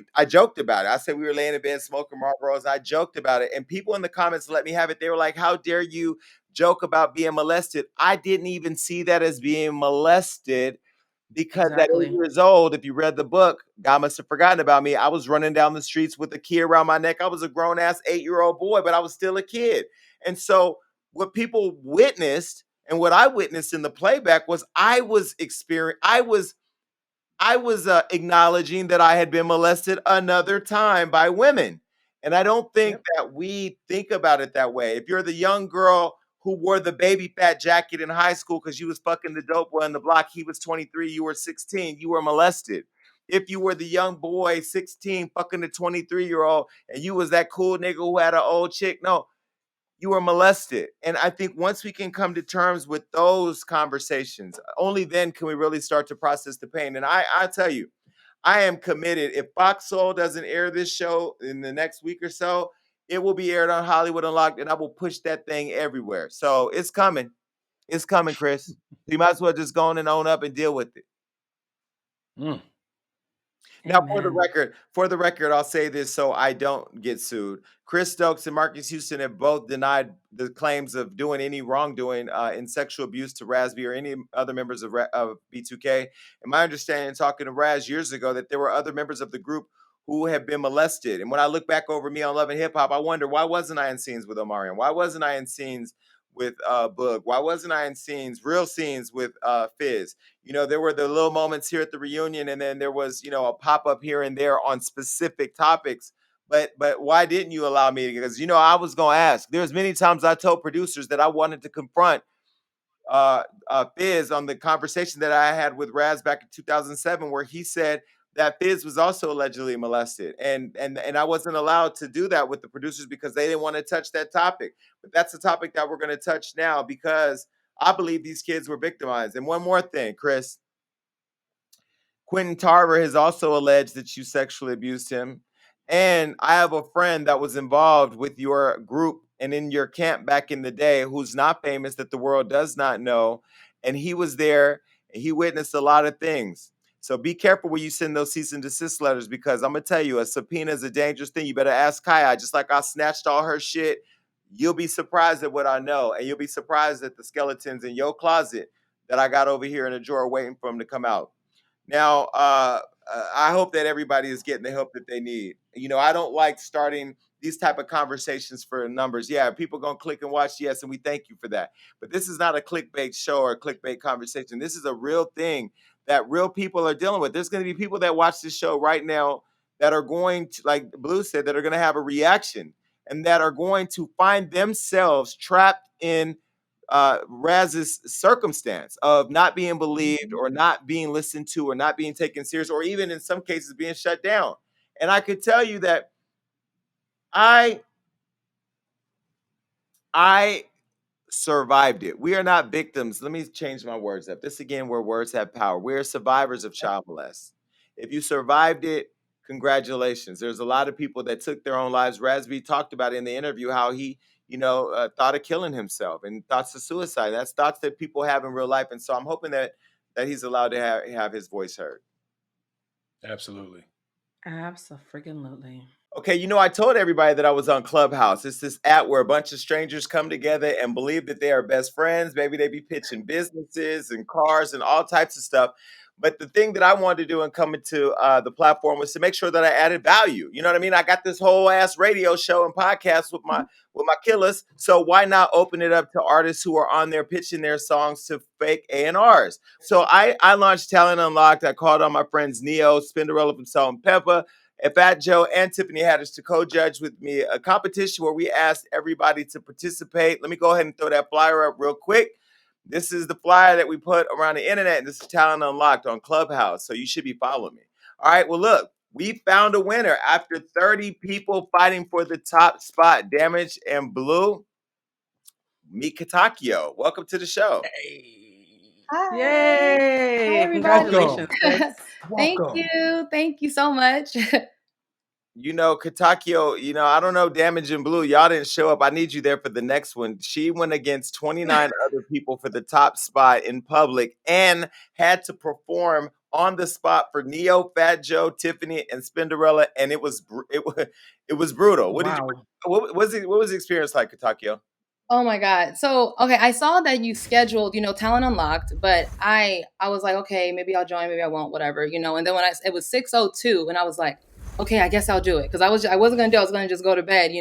about it. I said we were laying in bed smoking Marlboros. I joked about it. And people in the comments let me have it. They were like, how dare you joke about being molested? I didn't even see that as being molested, because at 8 Exactly. years old, if you read the book, God must have forgotten about me. I was running down the streets with a key around my neck. I was a grown ass 8-year-old boy, but I was still a kid. And so, what people witnessed and what I witnessed in the playback was I was acknowledging that I had been molested another time by women. And I don't think Yep. that we think about it that way. If you're the young girl who wore the baby fat jacket in high school because you was fucking the dope boy on the block, he was 23, you were 16, you were molested. If you were the young boy, 16, fucking the 23-year-old, and you was that cool nigga who had an old chick, no, you were molested. And I think once we can come to terms with those conversations, only then can we really start to process the pain. And I tell you, I am committed. If Fox Soul doesn't air this show in the next week or so, it will be aired on Hollywood Unlocked, and I will push that thing everywhere. So it's coming. It's coming, Chris. You might as well just go on and own up and deal with it. Mm. Now, for the Amen. record, I'll say this so I don't get sued. Chris Stokes and Marcus Houston have both denied the claims of doing any wrongdoing in sexual abuse to Raz-B or any other members of B2K. And my understanding, talking to Raz years ago, that there were other members of the group who have been molested. And when I look back over me on Love and Hip Hop, I wonder, why wasn't I in scenes with Omarion? Why wasn't I in scenes with Boog? Why wasn't I in real scenes with Fizz? There were the little moments here at the reunion, and then there was, a pop-up here and there on specific topics. But why didn't you allow me? Because, I was going to ask. There's many times I told producers that I wanted to confront Fizz on the conversation that I had with Raz back in 2007, where he said that Fizz was also allegedly molested. And I wasn't allowed to do that with the producers because they didn't want to touch that topic. But that's the topic that we're going to touch now, because I believe these kids were victimized. And one more thing, Chris. Quentin Tarver has also alleged that you sexually abused him. And I have a friend that was involved with your group and in your camp back in the day who's not famous, that the world does not know. And he was there and he witnessed a lot of things. So be careful when you send those cease and desist letters, because I'm going to tell you, a subpoena is a dangerous thing. You better ask Kaya. Just like I snatched all her shit, you'll be surprised at what I know. And you'll be surprised at the skeletons in your closet that I got over here in a drawer waiting for them to come out. Now, I hope that everybody is getting the help that they need. I don't like starting these type of conversations for numbers. Yeah, people gonna click and watch, yes, and we thank you for that. But this is not a clickbait show or a clickbait conversation. This is a real thing that real people are dealing with. There's gonna be people that watch this show right now that are going to, like Blue said, that are gonna have a reaction. and that are going to find themselves trapped in Raz's circumstance of not being believed or not being listened to or not being taken serious or even in some cases being shut down. And I could tell you that I I survived it. We are not victims. Let me change my words up. This again, where words have power. We're survivors of child molest. If you survived it, congratulations. There's a lot of people that took their own lives. Raz-B talked about in the interview how he, thought of killing himself and thoughts of suicide. That's thoughts that people have in real life. And so I'm hoping that he's allowed to have his voice heard. Absolutely. Absolutely. Okay, I told everybody that I was on Clubhouse. It's this app where a bunch of strangers come together and believe that they are best friends. Maybe they be pitching businesses and cars and all types of stuff. But the thing that I wanted to do in coming to the platform was to make sure that I added value. You know what I mean? I got this whole ass radio show and podcast with my killers. So why not open it up to artists who are on there pitching their songs to fake A&Rs? So I launched Talent Unlocked. I called on my friends Neo, Spinderella from Salt and Pepper, and Fat Joe and Tiffany Haddish to co-judge with me a competition where we asked everybody to participate. Let me go ahead and throw that flyer up real quick. This is the flyer that we put around the internet, and this is Talent Unlocked on Clubhouse, so you should be following me. All right, well, look, we found a winner after 30 people fighting for the top spot. Damage and Blue, meet Katakio. Welcome to the show. Hi. Yay! Hi, everybody. Congratulations, sis. Thank Welcome. you. Thank you so much. Katakio, I don't know, Damage and Blue, y'all didn't show up. I need you there for the next one. She went against 29 other people for the top spot in public and had to perform on the spot for Neo, Fat Joe, Tiffany, and Spinderella, and it was brutal. Wow. What was the experience like, Katakio? Oh my God. So, okay, I saw that you scheduled, Talent Unlocked, but I was like, okay, maybe I'll join, maybe I won't, whatever, and then when it was 6:02 and I was like, okay, I guess I'll do it. Cause I wasn't going to do it. I was going to just go to bed,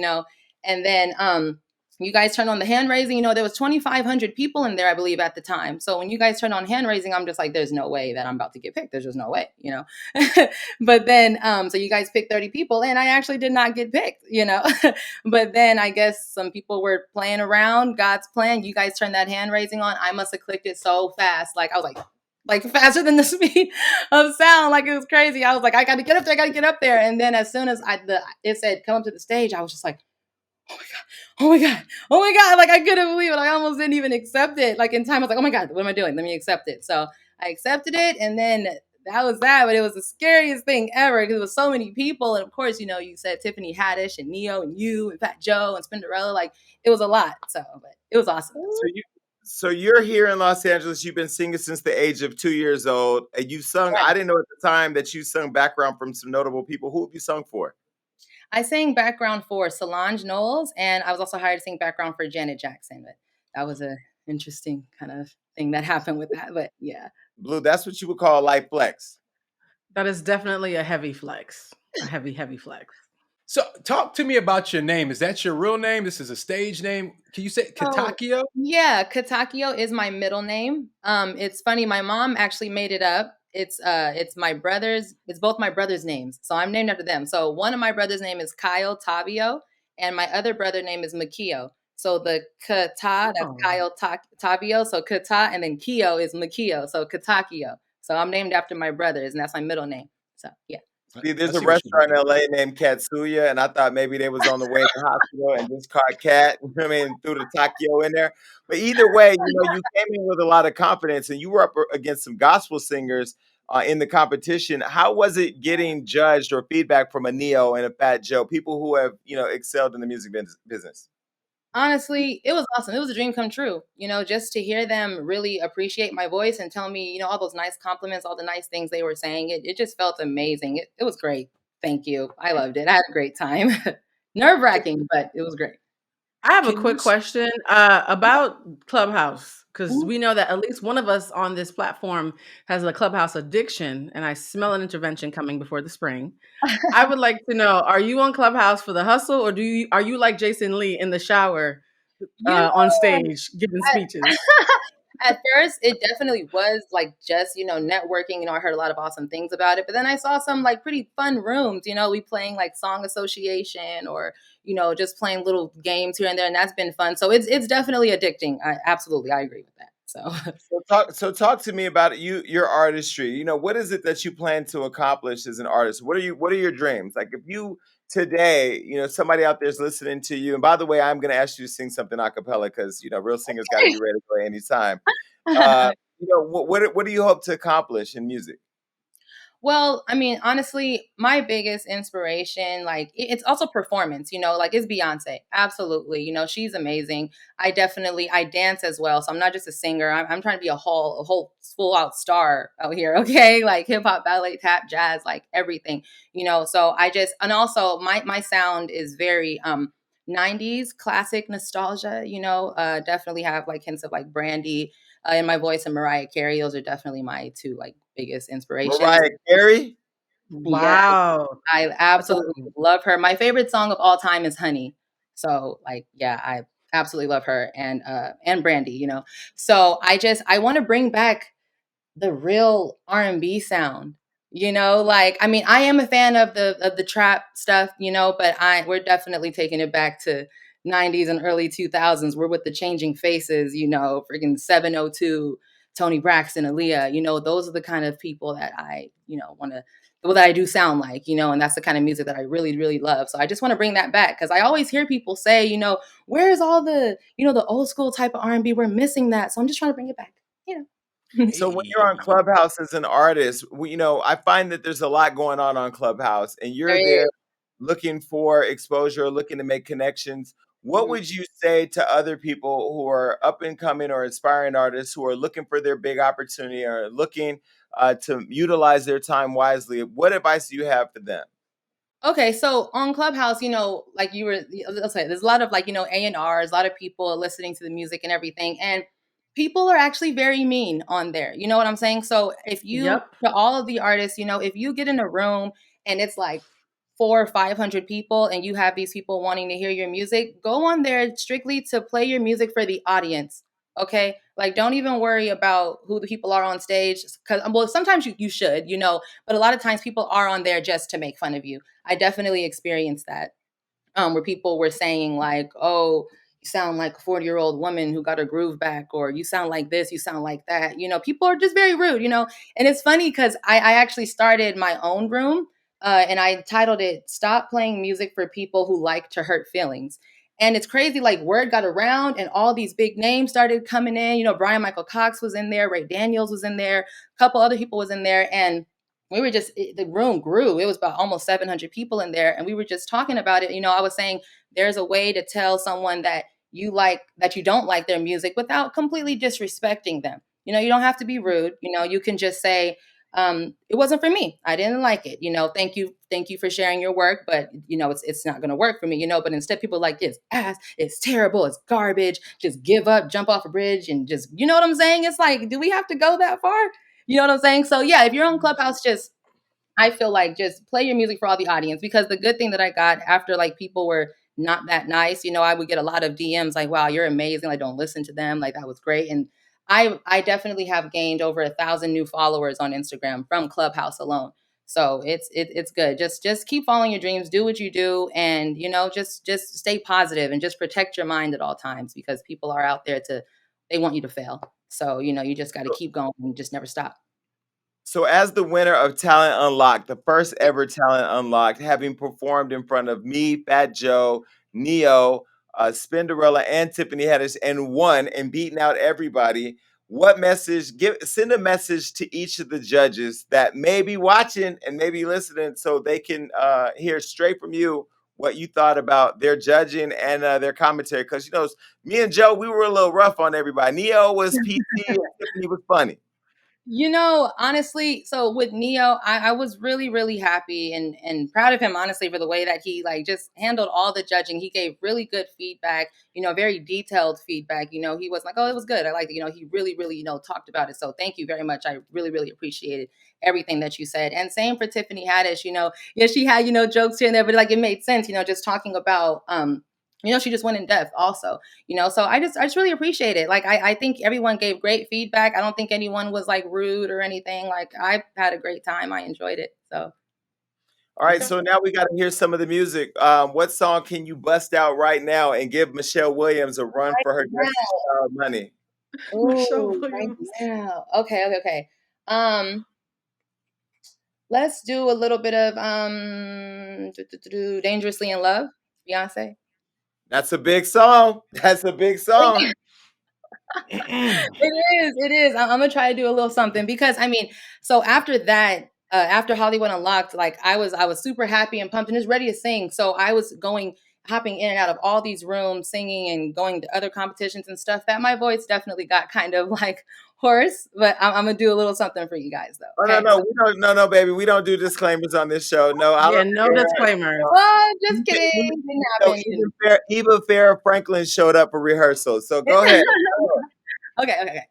and then, you guys turned on the hand raising, there was 2,500 people in there, I believe at the time. So when you guys turned on hand raising, I'm just like, there's no way that I'm about to get picked. There's just no way, but then, so you guys picked 30 people and I actually did not get picked, but then I guess some people were playing around God's plan. You guys turned that hand raising on. I must've clicked it so fast. Like I was like faster than the speed of sound. Like it was crazy. I was like, I got to get up there. And then as soon as it said, come up to the stage, I was just like, oh my God. Like I couldn't believe it. I almost didn't even accept it. Like in time, I was like, oh my God, what am I doing? Let me accept it. So I accepted it. And then that was that. But it was the scariest thing ever because it was so many people. And of course, you said Tiffany Haddish and Neo and you and Fat Joe and Spinderella. Like it was a lot. So, but it was awesome. So you're here in Los Angeles. You've been singing since the age of 2 years old. And you sung, right. I didn't know at the time that you sung background from some notable people. Who have you sung for? I sang background for Solange Knowles, and I was also hired to sing background for Janet Jackson. But that was an interesting kind of thing that happened with that. But yeah. Blue, that's what you would call a light flex. That is definitely a heavy flex. A heavy, heavy flex. So talk to me about your name. Is that your real name? This is a stage name. Can you say Katakio? Yeah, Katakio is my middle name. It's funny. My mom actually made it up. It's my brother's. It's both my brother's names, so I'm named after them. So one of my brother's name is Kyle Tavio, and my other brother name is Makio. So the Kata, that's Kyle Tavio. So Kata, and then Kio is Makio. So Katakio. So I'm named after my brothers, and that's my middle name. So yeah. See, there's a restaurant in LA named Katsuya, and I thought maybe they was on the way to the hospital and just caught Cat, threw the Takio in there. But either way, you came in with a lot of confidence, and you were up against some gospel singers in the competition. How was it getting judged or feedback from a Neo and a Fat Joe, people who have, excelled in the music business? Honestly, it was awesome. It was a dream come true, just to hear them really appreciate my voice and tell me, all those nice compliments, all the nice things they were saying. It just felt amazing. It was great. Thank you. I loved it. I had a great time. Nerve-wracking, but it was great. I have a quick question about Clubhouse, because we know that at least one of us on this platform has a Clubhouse addiction, and I smell an intervention coming before the spring. I would like to know, are you on Clubhouse for the hustle, or are you like Jason Lee in the shower on stage giving speeches? At first, it definitely was like just, networking. I heard a lot of awesome things about it. But then I saw some like pretty fun rooms, we playing like song association or, just playing little games here and there. And that's been fun. So it's definitely addicting. I agree with that. So So talk to me about your artistry. What is it that you plan to accomplish as an artist? What are your dreams? Like if you today, somebody out there is listening to you, and by the way, I'm gonna ask you to sing something a cappella because real singers gotta be ready to go anytime. Uh, what do you hope to accomplish in music? Well, I mean, honestly, my biggest inspiration, like it's also performance, like it's Beyonce. Absolutely. She's amazing. I dance as well. So I'm not just a singer. I'm trying to be a whole full out star out here. Okay. Like hip hop, ballet, tap, jazz, like everything, so and also my sound is very, 90s classic nostalgia, definitely have like hints of like Brandy, in my voice and Mariah Carey. Those are definitely my two like biggest inspirations. Mariah Carey? Yes, Wow. I That's absolutely awesome. love her. My favorite song of all time is Honey. So like, yeah, I absolutely love her and Brandy, So I want to bring back the real R&B sound. Like I mean, I am a fan of the trap stuff, but we're definitely taking it back to 90s and early 2000s. We're with the Changing Faces, freaking 702, Tony Braxton, Aaliyah, those are the kind of people that I, want to well, that I do sound like, and that's the kind of music that I really, really love. So I just want to bring that back because I always hear people say, where's all the, the old school type of R&B? We're missing that. So I'm just trying to bring it back, you know. So when you're on Clubhouse as an artist, I find that there's a lot going on Clubhouse, and There you're there is. looking for exposure, looking to make connections. What Mhm. would you say to other people who are up and coming or aspiring artists who are looking for their big opportunity or looking to utilize their time wisely? What advice do you have for them? Okay, so on Clubhouse, like let's say there's a lot of like, A&Rs, a lot of people listening to the music and everything. And people are actually very mean on there. You know what I'm saying? So Yep. to all of the artists, if you get in a room and it's like 400 or 500 people and you have these people wanting to hear your music, go on there strictly to play your music for the audience. Okay. Like, don't even worry about who the people are on stage. Cause well, sometimes you should, but a lot of times people are on there just to make fun of you. I definitely experienced that, where people were saying like, "Oh, you sound like a 40-year-old woman who got her groove back," or "You sound like this, you sound like that." People are just very rude. And it's funny because I actually started my own room, and I titled it "Stop Playing Music for People Who Like to Hurt Feelings." And it's crazy, like word got around, and all these big names started coming in. Brian Michael Cox was in there, Ray Daniels was in there, a couple other people was in there, and the room grew. It was about almost 700 people in there. And we were just talking about it. I was saying there's a way to tell someone that you don't like their music without completely disrespecting them. You don't have to be rude. You can just say, it wasn't for me. I didn't like it. Thank you for sharing your work, but it's not going to work for me, but instead people are like, it's ass, it's terrible, it's garbage, just give up, jump off a bridge and just, you know what I'm saying? It's like, do we have to go that far? You know what I'm saying? So yeah, if you're on Clubhouse, I feel like just play your music for all the audience, because the good thing that I got after like people were not that nice, I would get a lot of DMs like, wow, you're amazing. Like, don't listen to them. Like, that was great. And I definitely have gained over 1,000 new followers on Instagram from Clubhouse alone. So it's good. Just keep following your dreams, do what you do, and just stay positive and just protect your mind at all times, because people are out there they want you to fail. So, you just got to keep going and just never stop. So, as the winner of Talent Unlocked, the first ever Talent Unlocked, having performed in front of me, Fat Joe, Neo, Spinderella, and Tiffany Haddish, and won and beaten out everybody, what message? Send a message to each of the judges that may be watching and maybe listening, so they can hear straight from you what you thought about their judging and their commentary. Because me and Joe, we were a little rough on everybody. Neo was PC, and Tiffany was funny. Honestly, so with Neo, I was really, really happy and proud of him, honestly, for the way that he like just handled all the judging. He gave really good feedback, very detailed feedback. He was like, oh, it was good. I liked it. He really, really, talked about it. So thank you very much. I really, really appreciated everything that you said. And same for Tiffany Haddish, yeah, she had, jokes here and there, but like it made sense, just talking about She just went in depth also, so I just really appreciate it. Like, I think everyone gave great feedback. I don't think anyone was like rude or anything. Like, I had a great time. I enjoyed it. So. All right, so now we got to hear some of the music. What song can you bust out right now and give Michelle Williams a run for her Right Destiny's Child money? Michelle Ooh, right Williams. now. Okay. Let's do a little bit of Dangerously in Love, Beyonce. That's a big song. That's a big song. It is. I'm gonna try to do a little something because so after that, after Hollywood Unlocked, like I was super happy and pumped and just ready to sing. So I was hopping in and out of all these rooms, singing and going to other competitions and stuff. That my voice definitely got kind of like hoarse, but I'm gonna do a little something for you guys though. Oh, Okay. no, we don't. No, baby, we don't do disclaimers on this show. No, I Yeah, don't no care. disclaimers. Oh, just Even, kidding. even, Didn't no, happen. even Farrah Franklin showed up for rehearsal. So go ahead. Okay.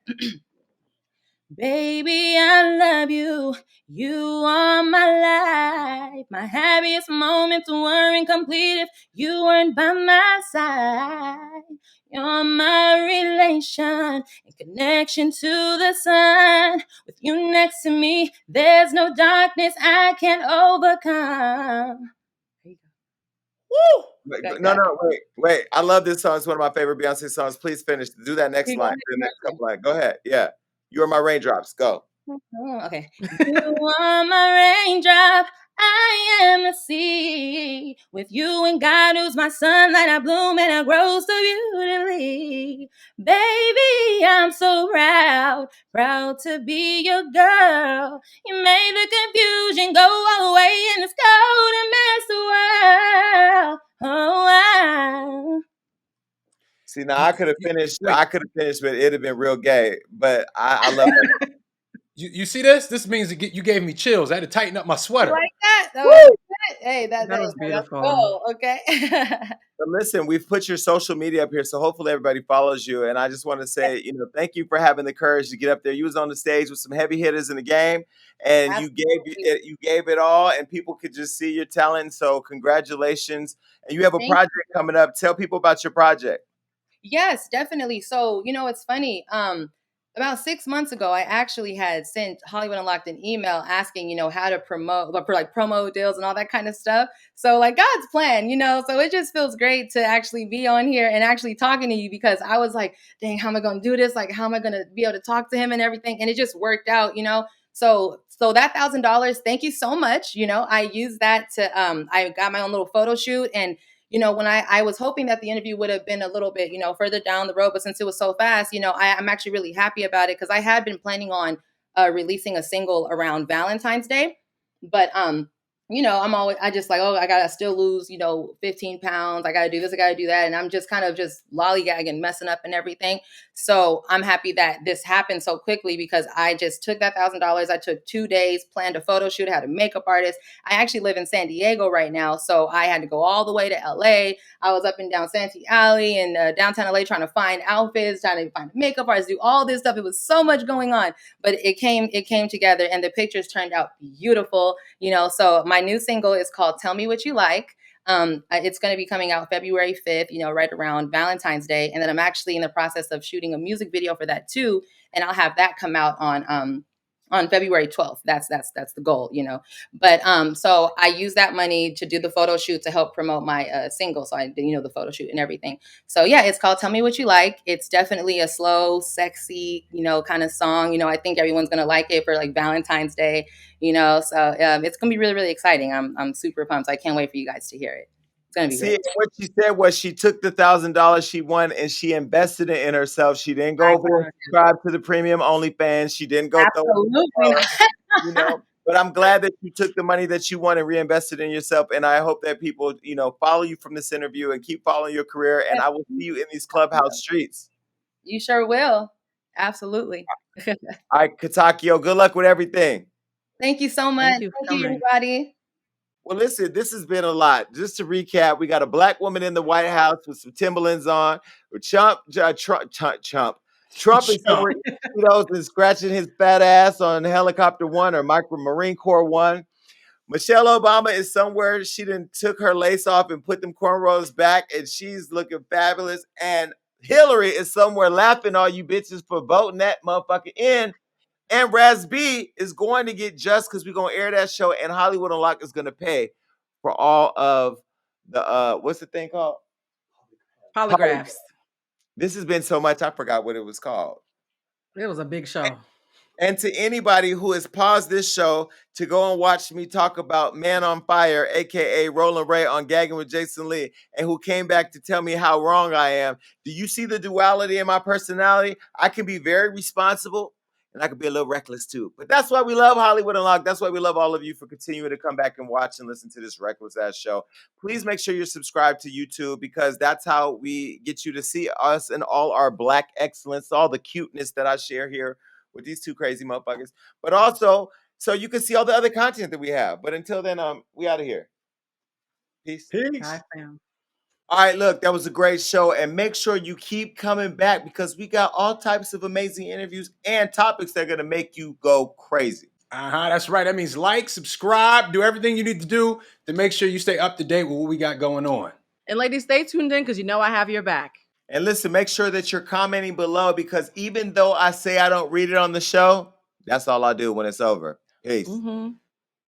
Baby, I love you. You are my life. My happiest moments weren't complete if you weren't by my side. You're my relation and connection to the sun. With you next to me, there's no darkness I can't overcome. Woo! No, wait. I love this song. It's one of my favorite Beyonce songs. Please finish. Do that next You line. The next couple lines. Go ahead. Yeah. You are my raindrops. Go. Okay. You are my raindrop. I am the sea. With you and God, who's my sunlight, I bloom and I grow so beautifully. Baby, I'm so proud to be your girl. You made the confusion go away and it's cold and mess the world. Oh, wow. See, now I could have finished. I could have finished, but it'd have been real gay. But I love it. You see this? This means you gave me chills. I had to tighten up my sweater. Like that? That was good. Hey, That was that's beautiful. cool. Okay. But listen, we've put your social media up here, so hopefully everybody follows you. And I just want to say, thank you for having the courage to get up there. You was on the stage with some heavy hitters in the game, and you gave it all, and people could just see your talent. So congratulations! And you have a project coming up. Tell people about your project. Yes, definitely. So, it's funny. About 6 months ago, I actually had sent Hollywood Unlocked an email asking, how to promote, for like promo deals and all that kind of stuff. So, like, God's plan, so it just feels great to actually be on here and actually talking to you, because I was like, dang, how am I going to do this? Like, how am I going to be able to talk to him and everything? And it just worked out, So that $1,000, thank you so much. I used that to, I got my own little photo shoot, and when I was hoping that the interview would have been a little bit, further down the road, but since it was so fast, I'm actually really happy about it, because I had been planning on releasing a single around Valentine's Day, but I just like, oh, I gotta still lose, 15 pounds. I gotta do this, I gotta do that. And I'm just kind of just lollygagging, messing up and everything. So I'm happy that this happened so quickly, because I just took that $1,000. I took 2 days, planned a photo shoot, had a makeup artist. I actually live in San Diego right now, so I had to go all the way to LA. I was up and down Santee Alley and downtown LA trying to find outfits, trying to find a makeup artist, do all this stuff. It was so much going on, but it came together, and the pictures turned out beautiful. So my new single is called Tell Me What You Like. It's going to be coming out February 5th, right around Valentine's Day. And then I'm actually in the process of shooting a music video for that too. And I'll have that come out on February 12th. That's the goal, But so I use that money to do the photo shoot to help promote my single. So I did, the photo shoot and everything. So yeah, it's called Tell Me What You Like. It's definitely a slow, sexy, kind of song. I think everyone's gonna like it for like Valentine's Day, So it's gonna be really, really exciting. I'm super pumped. So I can't wait for you guys to hear it. It's gonna be See, great. what she said was she took the $1,000 she won and she invested it in herself. She didn't go over and subscribe to the premium OnlyFans. She didn't go Absolutely. But I'm glad that you took the money that you won and reinvested in yourself. And I hope that people, follow you from this interview and keep following your career. And I will see you in these clubhouse streets. You sure will. Absolutely. All right, Katakio, good luck with everything. Thank you so much. Thank you, everybody. Well, listen, this has been a lot. Just to recap, we got a black woman in the White House with some Timberlands on. Trump is somewhere eating Cheetos and scratching his fat ass on Helicopter One or Marine Corps One. Michelle Obama is somewhere. She done took her lace off and put them cornrows back, and she's looking fabulous. And Hillary is somewhere laughing all you bitches for voting that motherfucker in. And Raz-B is going to get just because we're going to air that show, and Hollywood Unlocked is going to pay for all of the, what's the thing called? Polygraphs. This has been so much, I forgot what it was called. It was a big show. And to anybody who has paused this show to go and watch me talk about Man on Fire, aka Roland Ray on Gagging with Jason Lee, and who came back to tell me how wrong I am, do you see the duality in my personality? I can be very responsible and I can be a little reckless too. But that's why we love Hollywood Unlocked. That's why we love all of you for continuing to come back and watch and listen to this reckless ass show. Please make sure you're subscribed to YouTube, because that's how we get you to see us and all our Black excellence, all the cuteness that I share here with these two crazy motherfuckers, but also so you can see all the other content that we have. But until then, we out of here. Peace. Hi, fam. All right, look, that was a great show, and make sure you keep coming back, because we got all types of amazing interviews and topics that are gonna make you go crazy. That's right. That means like, subscribe, do everything you need to do to make sure you stay up to date with what we got going on. And ladies, stay tuned in, because you know I have your back. And listen, make sure that you're commenting below, because even though I say I don't read it on the show, that's all I do when it's over. Peace. Mm-hmm.